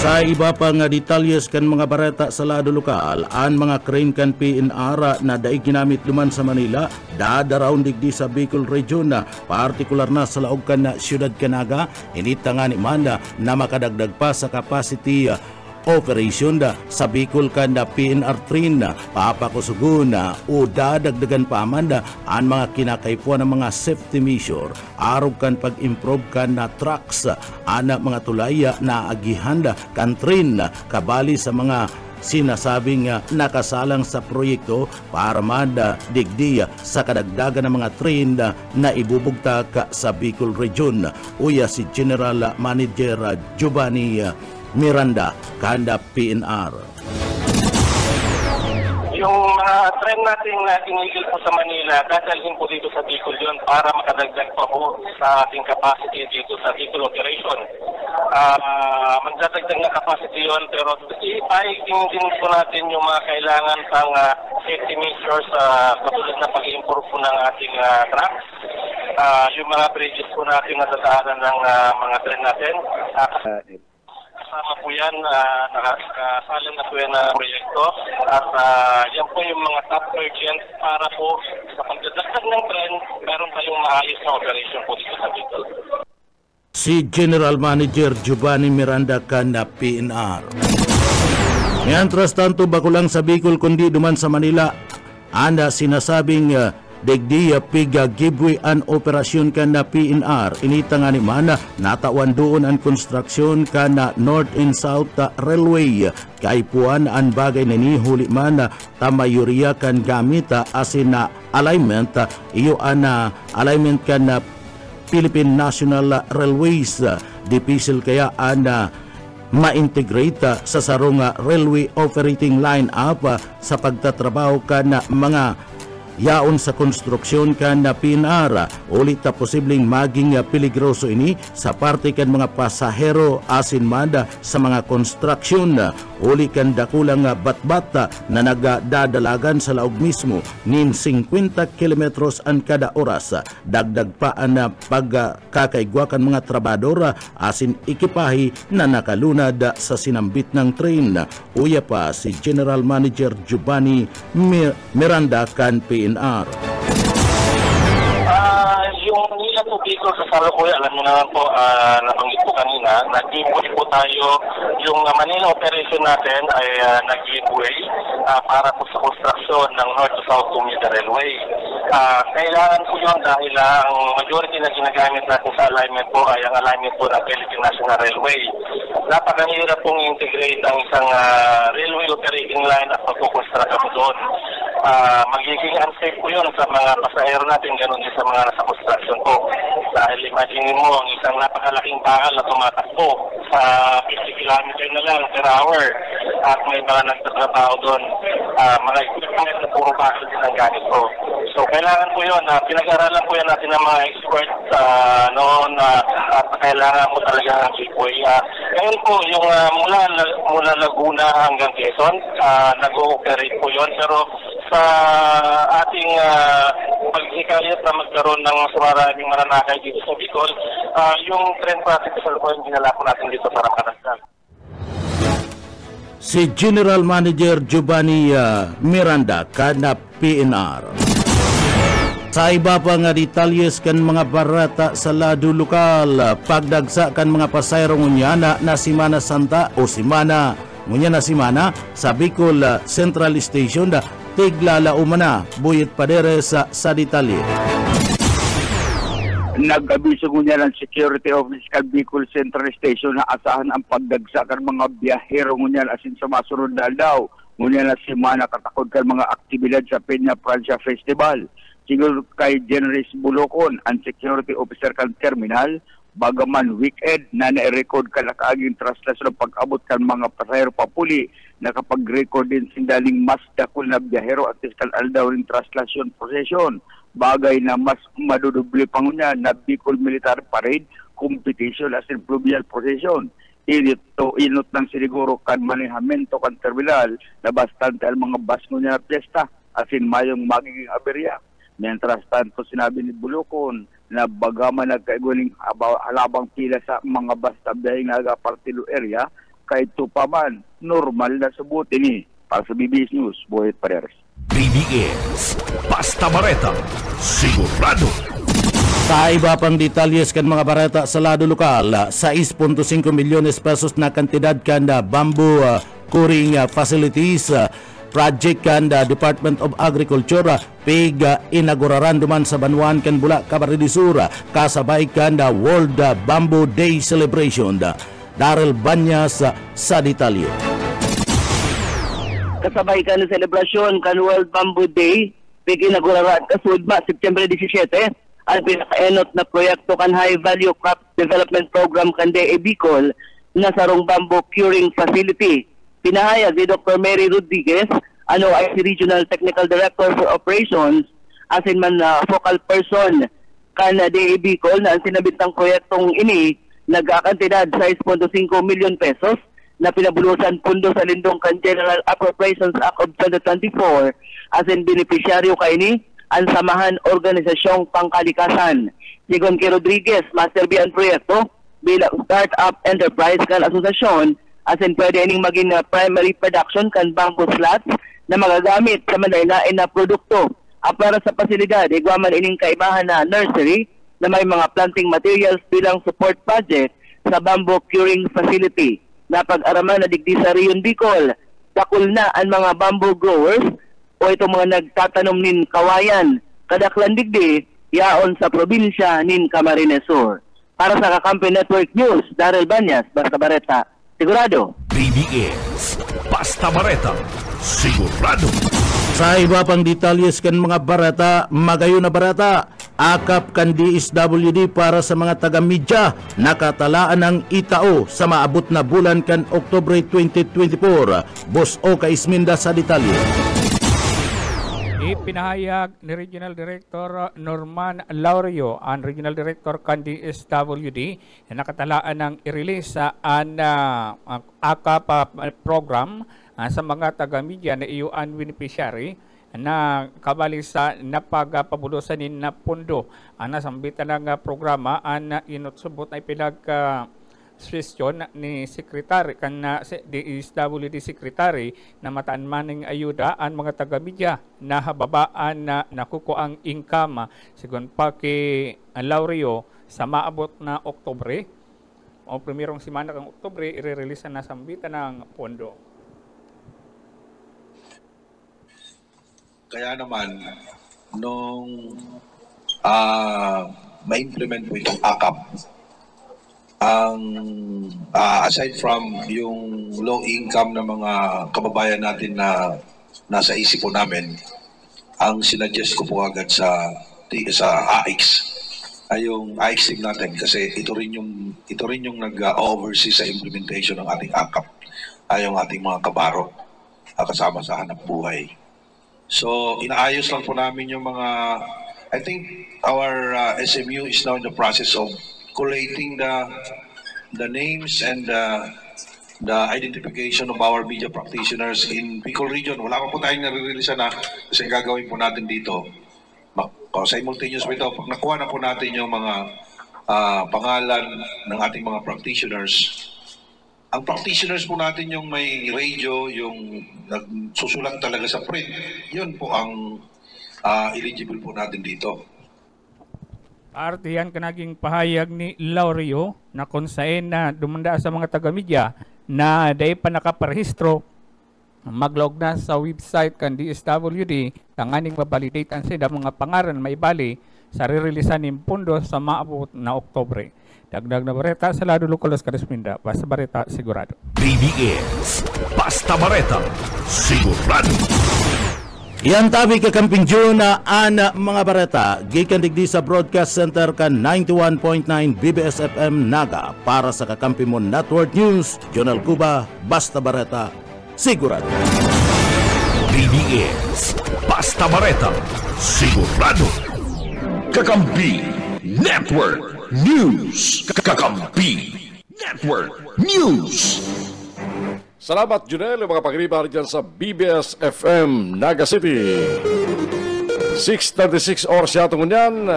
Sa iba pang detalyes kan mga bareta sa lado lokal, ang mga crane kan PNR na daig ginamit luman sa Manila, dadaraon digdi sa Bicol Region na partikular na sa laog kan Siyudad Canaga, inita nga ni Manda na makadagdag pa sa capacity operation sa Bicol kan PNR train papakusugun o dadagdagan pa man ang mga kinakaipuan ng mga safety measure arog kan pag-improve kan na trucks ana mga tulay na agihan kan train kabali sa mga sinasabing nakasalang sa proyekto para digdi sa kadagdagan ng mga train na ibubugtak sa Bicol Region. Uya si General Manager Giovanni Miranda, Kanda PNR. Yung mga train natin na tinigil po sa Manila, dadalhin po dito sa Bicol yun para makadagdag pa po sa ating capacity dito sa Bicol operation. Magdadagdag na capacity yun, pero ipaiging din po natin yung mga kailangan pang safety measures katulad na pag-improve po ng ating trucks. Yung mga bridges po natin na dadaanan ng mga train natin. Kasama po yan, nakasalang na po yan na proyekto at yan po yung mga top urgent para po sa pagdadagdag ng tren, meron tayong maayos na operation po dito sa Bicol. Si General Manager Giovanni Miranda kan PNR. Mientras tanto, bakulang sa Bicol kundi duman sa Manila, anda sinasabing digdi piga giveaway an operasyon kan na PNR. Inita nga ni mana natawan doon ang konstruksyon kan na North and South Railway. Kaipuan ang bagay na nihuli man tamayuriya kan gamit asin na alignment. Iyo an alignment kan na Philippine National Railways. Dipisil kaya ang ma-integrate sa sarong railway operating line up sa pagtatrabaho kan mga yaon sa konstruksyon kan na PNR. Ulit na posibleng maging peligroso ini sa parte kan mga pasahero asin manda sa mga konstruksyon. Uli kan dakulang batbata na nagdadalagan sa laog mismo nin 50 kilometros an kada oras. Dagdag pa ang pagkakaigwakan mga trabador asin ekipahe na nakalunad sa sinambit ng train. Uya pa si General Manager Giovanni Miranda kan PNR. Yung nila po Bicol sa Salukuya, alam niyo naman po, nabanggit po kanina, nag-giveaway po tayo. Yung Manila operation natin ay nag-giveaway para po sa construction ng North to South Commuter Railway. Kailangan po yun dahil ang majority na ginagamit natin sa alignment po ay ang alignment po ng Philippine National Railway. Napakahirap pong integrate ang isang railway operating line at pagkukonstruct po doon. Magiging unsafe po yun sa mga pasahero natin, ganun din sa mga nasa construction po. Dahil imagine mo ang isang napakalaking bakal na tumatakbo sa 50 km na lang per hour at may mga nagtatrabaho doon. Mga equipment na puro bakal din ang gamit po. So kailangan po yun, pinag-aralan po yan natin ng mga experts noon at kailangan po talaga ng giveaway. Ngayon po, yung mula Laguna hanggang Quezon, nag-ooperate po yun. Pero sa ating paghikayat na magkaroon ng mas maraming mananakay dito sa Bicol, yung train practical po yung ginala po natin dito para panasal. Si General Manager Giovanni Miranda kan PNR. Sa iba pa nga detalyes kan mga barata sa lado lokal, pagdagsa kan mga pasayro ngunyana na Simana Santa o Simana ngunya na Simana sa Bicol Central Station tiglala umana buyit padere sa detalye. Nag-abiso ngunya ng Security Office kan Bicol Central Station na asahan ang pagdagsa kan mga biyahero ngunya asin sa masunod na daw. Ngunya na Simana katakod kan mga aktibidad sa Peña Francia Festival. Siguro kay Generis Bulocon, ang security officer kan terminal, bagaman weekend na na-record ka nakaaging traslasyon ng pag-abot kan mga pasahero papuli, nakapag-record din sindaling mas dakol na biyahero at iskal aldaw rin traslasyon procession. Bagay na mas madudubli pangunya na Bicol Military Parade Competition as in Fluvial Procession. Inot ng siniguro kan manehamento kan terminal na bastante ang mga bus ngunya na piyesta asin mayong magiging aberya. Mientras tanto sinabi ni Bulocon na bagaman nagkaiguling halabang pila sa mga basta biyahing nagapartilo area, kahit tupaman, normal na sabuti ni. Para sa BBS News, Boyet Pareres. BBS, Basta Bareta, sigurado. Sa iba pang detalyes kan mga barata sa lado lokal, 6.5 milyones pesos na kantidad kan bamboo curing facilities project kan Department of Agriculture pig inauguraran duman sa Banwan kan Bula, Camarines Sur kasabay kan World Bamboo Day Celebration. Daryl Banyas sa detalye. Kasabay kan selebrasyon kan World Bamboo Day pig inauguraran kasudma September 17 ang pinaka-enot na proyekto kan High Value Crop Development Program kan DA Bicol na sarong bamboo curing facility. Pinahayag ni Dr. Mary Rodriguez, IC Regional Technical Director for Operations, asin man focal person kan DA Bicol na ang sinabitang proyektong ini nagkakantidad 6.5 milyon pesos na pinabulusan pundo sa lindong kan General Appropriations Act of 2024 asin beneficiaryo ka ini ang Samahan Organisasyong Pangkalikasan. Sigon kay Rodriguez, Master B ang proyekto bilang start-up enterprise kan asosasyon asin pwede ining maging primary production kan bamboo slats na magagamit sa manaylain na produkto. Para sa pasilidad, igwaman ining kaibahan na nursery na may mga planting materials bilang support project sa bamboo curing facility. Napag-araman na digdi sa Rion Bicol, dakul na ang mga bamboo growers o itong mga nagtatanom nin kawayan kadaklan digdi yaon sa probinsya nin Camarines Sur. Para sa Kakampi Network News, Daryl Banyas, Basta Bareta, sigurado. BBS, Basta Bareta, sigurado. Sa iba pang detalyes kan mga barata, magayon na barata, akap kan DSWD para sa mga taga-media, nakatalaan ng itao sa maabot na bulan kan Oktubre 2024. Boss Oka Isminda sa detalye. Ipinahayag ni Regional Director Norman Laurio, ang Regional Director kan DSWD, na nakatalaan ng i-release ang AKAP program sa mga taga-media na iuan beneficiary na kabali sa napagpabulosan na pondo. Ang nasambitan ng programa ang inutsubot ay pinag-suggestion ni Secretary kan DSWD Secretary na mataan maning ayuda ang mga taga-media na hababaan na nakuko ang income sigon pa kay Laurio sa maabot na Oktubre o primerong semana ng Oktubre i-release na sambitan ng pondo. Kaya naman, nung ma-implement po itong AKAP, aside from yung low income na mga kababayan natin na nasa isip po namin, ang sinuggest ko po agad sa AIX ay yung AIX team natin kasi ito rin yung nag-oversee sa implementation ng ating AKAP ay yung ating mga kabaro kasama sa hanap buhay. So, inaayos lang po namin yung mga, I think our SMU is now in the process of collating the names and the identification of our media practitioners in Bicol region. Wala pa po tayong nare-release na kasi gagawin po natin dito. Simultaneous po ito, pag nakuha na po natin yung mga pangalan ng ating mga practitioners, ang practitioners po natin yung may radio, yung nagsusulat talaga sa print, yun po ang eligible po natin dito. Artiyan ka naging pahayag ni Laurio na kung saan na dumanda sa mga taga-media na dahil pa nakaparehistro, maglog na sa website kan DSWD tanganing mabalidate ang sila mga pangaran may bali sa ririlisan ng pondo sa maabot na Oktubre. Dagdag na bareta sa lado Lucolos Carisminda. Basta Bareta, sigurado. BBS, Basta Bareta, sigurado. Yan tabi kakamping June na mga bareta. Gikan digdi sa Broadcast Center kan 91.9 BBS FM Naga. Para sa Kakampi mo Network News, Jonal Cuba, Basta Bareta, sigurado. BBS, Basta Bareta, sigurado. Kakampi Network News. Kakampi Network News. Salamat, Junel, mga pagribar dyan sa BBS FM Naga City. 6:36 oras yata ngunyan.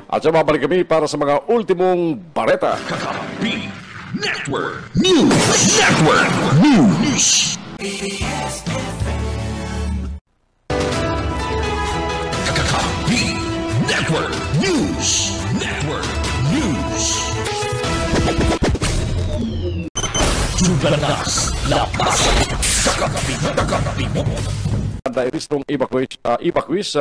At siya mabalik kami para sa mga ultimong bareta. Kakampi Network News. Network News. BBS FM. Kakampi Network News. Network News. Juganas, lapas, kakapi mo. Dairistong evacuees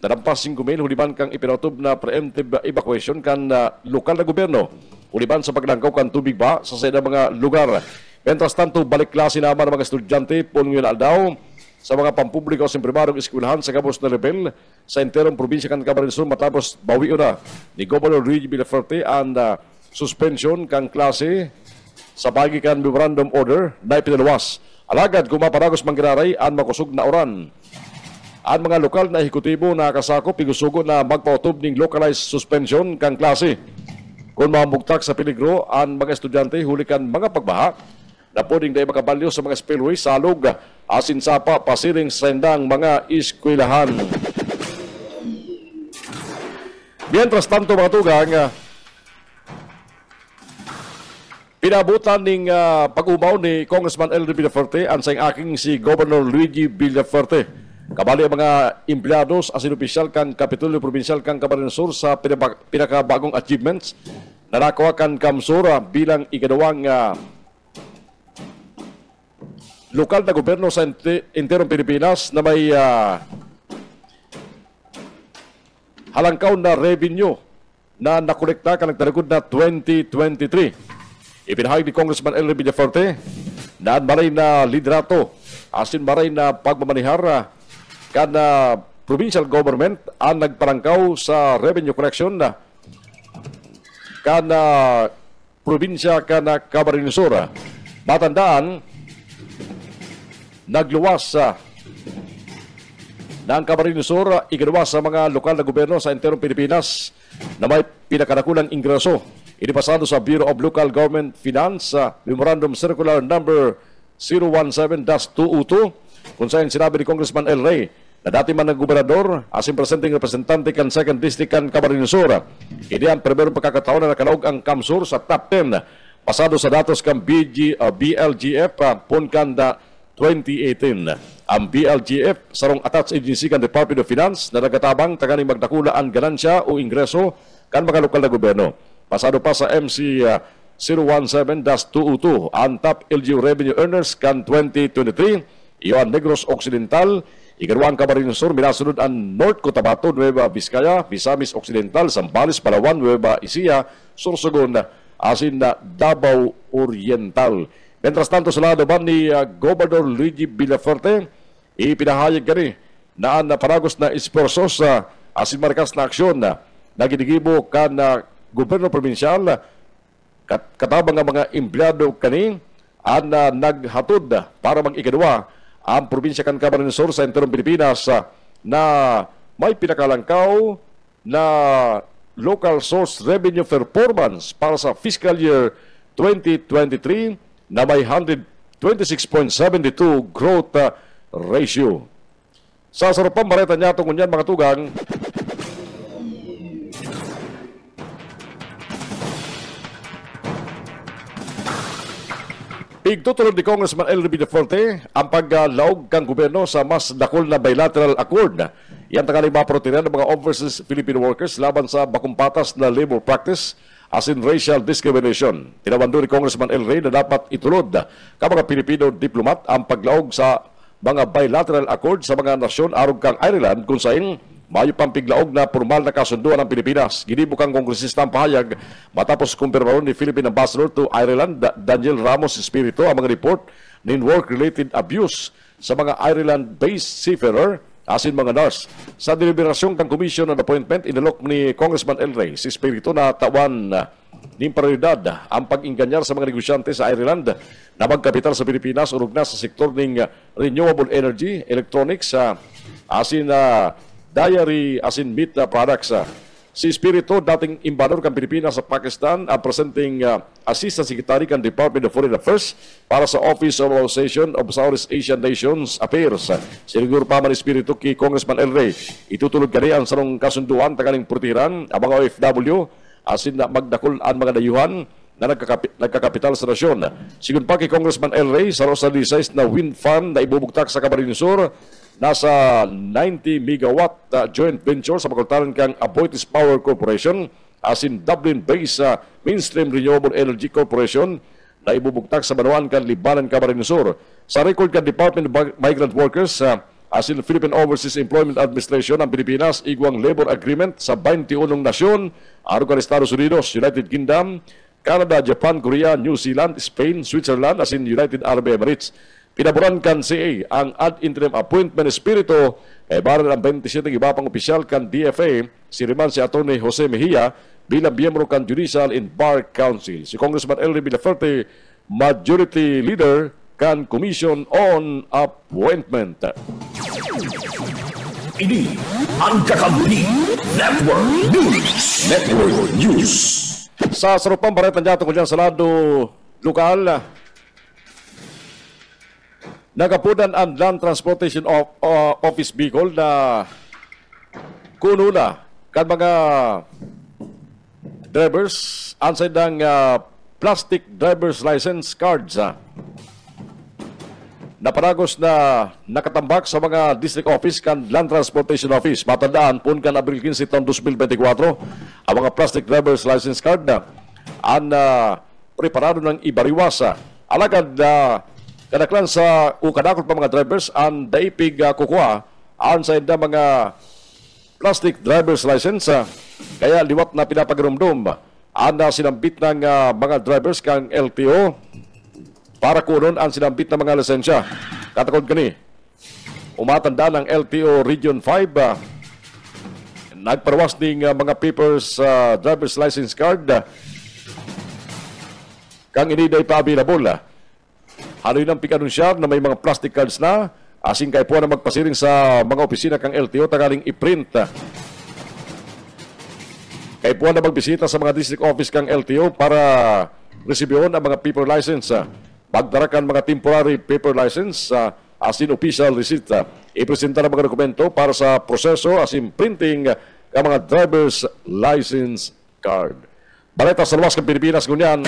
nadampas 5,000 huliban kang ipinautob na preemptive evacuation kan lokal na gobyerno. Huliban sa paglangkaw kan tubig ba sa sada mga lugar. Mientras tanto, balik klase naman ng mga estudyante po ngayon aldaw sa mga pampubliko sa primarong eskwelahan sa Cabos na Rebel sa enterong probinsya kan Camarines Sur matapos bawi na ni Governor Luigi Villaferte ang suspension kang klase sa pagi kan memorandum order na ipinaluwas. Alagad kumaparagos manggiraray ang makusog na oran. Ang mga lokal na ehekutibo na kasakop igusugo na magpautob ning localized suspension kang klase. Kung mamugtak sa peligro ang mga estudyante huli kan mga pagbaha na pwedeng dahil makabalyo sa mga spillway, salog, asin sapa, pasiring sendang mga eskwelahan. Mientras tanto mga tugang, pinabutan ning pag-umaw ni Congressman Elder Villaferte ang sa aking si Governor Luigi Villaferte. Kabali ang mga empleados asin opisyal kang Kapitolyo Provincial kang Camarines Sur sa pinakabagong achievements na nakuha kan Kamsura bilang ikadawang lokal na gobyerno sa enterong Pilipinas na may halangkaw na revenue na nakolekta ka nagtarikod na 2023. Ipinahayag ni Congressman Elder Villaferte na maray na liderato asin maray na pagmamanihar kada provincial government ang nagparangkaw sa revenue collection na kada probinsya kana Camarines Sur. Matandaan, nagluwas ng Camarines Sur, ikinuwas sa mga lokal na gobyerno sa enterong Pilipinas na may pinakadakulang ingreso. Inipasado sa Bureau of Local Government Finance Memorandum Circular Number 017-202 kung saan sinabi ni Congressman El Rey na dati man ng gobernador asin presenting representante kan 2nd District kan Camarines Sur. Ini ang primerong pagkakataon na nakalaog ang Kamsur sa top 10 pasado sa datos kan BLGF punkan 2018. Ang BLGF sarong attached agency kan Department of Finance na nagatabang taganing magdakula ang ganansya o ingreso kan mga lokal na gobyerno. Pasado pa sa MC 017-202 ang top LGU revenue earners kan 2023 iyon Negros Occidental, Ikaduang Camarines Sur, minasunod ang North Cotabato, Nueva Vizcaya, Misamis Occidental, Zambales, Palawan, Nueva Ecija, Sorsogon, asin na Davao Oriental. Mientras tanto sa lado ni Governor Luigi Villaferte, ipinahayag gani na ang paragos na esforsos asin markas na aksyon na naginigibo kan gobyerno provinsyal katabang ang mga empleyado kani ang naghatod para mag-ikadwa ang probinsya kan Camarines Sur sa enterong Pilipinas na may pinakalangkaw na local source revenue performance para sa fiscal year 2023 na may 126.72 growth ratio. Sa sarapang mareta niya itong kunyan mga tugang, igtutulog ni Congressman Elder Villaferte ang paglaog kang gobyerno sa mas dakol na bilateral accord. Yan tangaling maprotinan ng mga overseas Filipino workers laban sa bakumpatas na labor practice as in racial discrimination. Tinawando ni Congressman El Rey na dapat itulod ka mga Pilipino diplomat ang paglaog sa mga bilateral accord sa mga nasyon arog kang Ireland kung saan mayo pang piglaog na formal na kasunduan ng Pilipinas. Ginibo kang kongresista ang pahayag matapos kumpirmaron ni Philippine Ambassador to Ireland Daniel Ramos Espiritu ang mga report nin work-related abuse sa mga Ireland-based seafarer asin mga nurse. Sa deliberasyon kang Commission on Appointment, inalok ni Congressman El Rey si Espiritu na tawan ning prioridad ang pag-inganyar sa mga negosyante sa Ireland na magkapital sa Pilipinas urog na sa sektor ng renewable energy, electronics, asin diary asin meat products. Si Espiritu, dating embador kan Pilipinas sa Pakistan, ang presenting Assistant Secretary kan Department of Foreign Affairs para sa Office of Association of Southeast Asian Nations Affairs. Sinigur pa man Espiritu kay Congressman El Rey, itutulog kani ang sarong kasunduan taganing purtiran ang mga OFW asin na magdakol ang mga dayuhan na nagkakapital sa nasyon. Sigun pa kay Congressman El Rey, sa Rosa 16 na wind farm na ibubugtak sa Camarines Sur, nasa 90 megawatt joint venture sa pagkultaran kang Aboitiz Power Corporation asin Dublin-based Mainstream Renewable Energy Corporation na ibubugtak sa Banuan kan Libanan, Camarines Sur. Sa record kan Department of Migrant Workers, asin Philippine Overseas Employment Administration ang Pilipinas igwang labor agreement sa 21 nasyon, aro kan Estados Unidos, United Kingdom, Canada, Japan, Korea, New Zealand, Spain, Switzerland, asin United Arab Emirates. Pinaboran kan CA ang ad interim appointment espiritu baran ang 27 iba pang opisyal kan DFA, siriman si Atty. Jose Mejia bilang miyembro kan Judicial and Bar Council. Si Congressman Elry Villaferte, Majority Leader kan Commission on Appointment. Ini ang Kakampi Network News. Network News. Sa sarupang baritan dyan tungkol dyan sa lado lokal, nagapunan ang Land Transportation Office Bicol na kuno na kan mga drivers ansay ng plastic driver's license cards naparagos na nakatambak sa mga district office kan Land Transportation Office. Matandaan pun kan Abril 15 taong 2024 ang mga plastic driver's license card na ang preparado ng ibariwasa alagad kadaklan sa ukadakot pa mga drivers ang daipig kukuha ang sa inda mga plastic driver's license kaya liwat na pinapagrumdum ang sinambit ng mga drivers kang LTO para kunon ang sinambit ng mga lisensya. Katakod kani umatanda ng LTO Region 5 nagparwas ng mga papers driver's license card kang iniday pa available. Haloy ng pikanunsiyar na may mga plastic cards na asing kay po na magpasiring sa mga opisina kang LTO tagaling i-print. Kay po na magbisita sa mga district office kang LTO para resibyon ang mga paper license. Pagdarakan mga temporary paper license asin official receipt. Ipresenta ng mga dokumento para sa proseso asin printing ng mga driver's license card. Balita sa luwas ng Pilipinas ngunyan.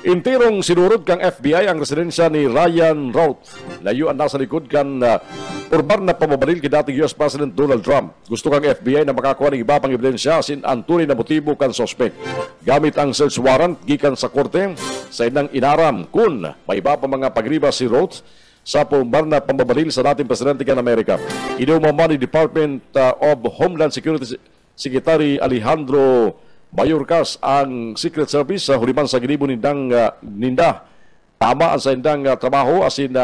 Intirong sinurod kang FBI ang residensya ni Ryan Routh. Layo ang nasa likod kan urban na pamabaril kay dating US President Donald Trump. Gusto kang FBI na makakuha ng iba pang ebidensya sin ang tunay na motibo kan sospek. Gamit ang search warrant gikan sa korte sa inang inaram kung may iba pang mga pagriba si Routh sa urban na pamabaril sa dating presidente kan Amerika. Inumaman ni Department of Homeland Security Secretary Alejandro Mayorkas ang Secret Service sa huliman sa ginibo nindang ninda. Tama ang sa indang trabaho asin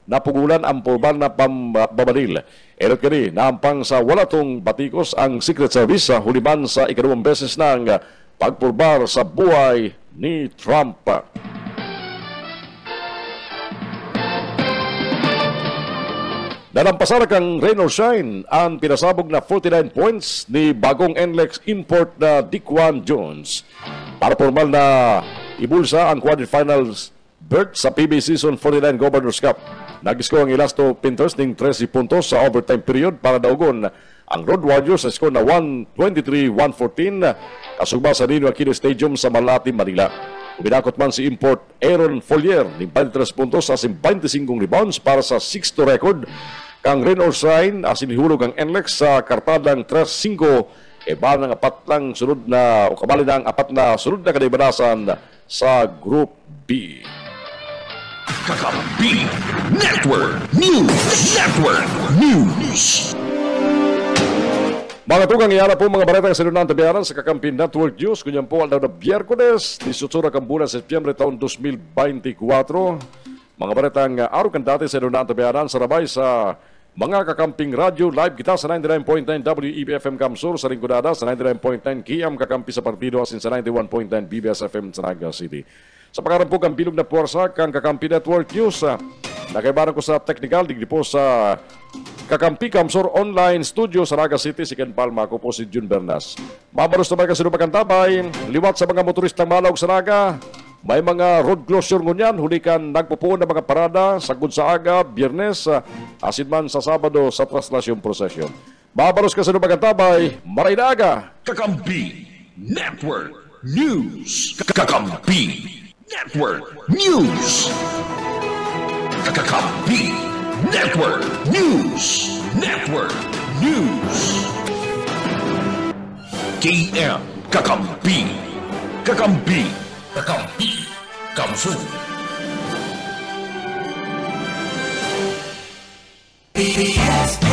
napugulan ang formal na pambabaril. Erot kani, naampang sa walatong batikos ang Secret Service sa huliman sa ikalawang beses ng pagpurbar sa buhay ni Trump. Nalampasara kang rain or shine ang pinasabog na 49 points ni bagong NLEX import na Dickwan Jones para formal na ibulsa ang quarterfinals berth sa PBA Season 49 Governors Cup. Nag-score ang Elasto Panthers ng 13 puntos sa overtime period para daugon ang Road Warriors sa score na 123-114 kasugba sa Nino Aquino Stadium sa Malati, Manila. Binakot man si import Aaron Follier ng 23 puntos sa 25 rebounds para sa 6th record. Kang rain or shine asin ihulog ang NLEX sa kartadang 3-5 ba ng apat lang sunod na o kabali na ang apat na sunod na kadibanasan sa Group B. Kakampi Network News. Network News. Mga tugang iyala po mga balita sa Lunang Tabiaran sa Kakampi Network News. Kunyan po al daw na Biyerkules, 18 kang bulan Setyembre taon 2024. Mga balitang araw kan dati sa Lunang Tabiaran sa rabay sa mga kakamping radyo. Live kita sa 99.9 WEBFM Kamsur sa Ringgodada, sa 99.9 KM Kakampi sa Partido asin sa 91.9 BBS-FM sa Naga City. Sa pagkaroon po kang bilog na puwersa kang Kakampi Network News. Nakaibaran ko sa technical, digdi po sa Kakampi Kamsur Online Studio sa Naga City, si Ken Palma, ako po si Jun Bernas. Mabaros na mga kasinupang tabay, liwat sa mga motoristang malawag sa Naga. May mga road closure ngunyan, huli kan nagpupuon na mga parada sa Gunsaga, Biyernes, asin man sa Sabado sa Traslasyon Procession. Mabaros ka sa tabay, maray na aga. Kakampi Network News. Kakampi Network News. Kakampi Network News. Network News. KM Kakampi. Kakampi. Kakampi. Kamsu. BBS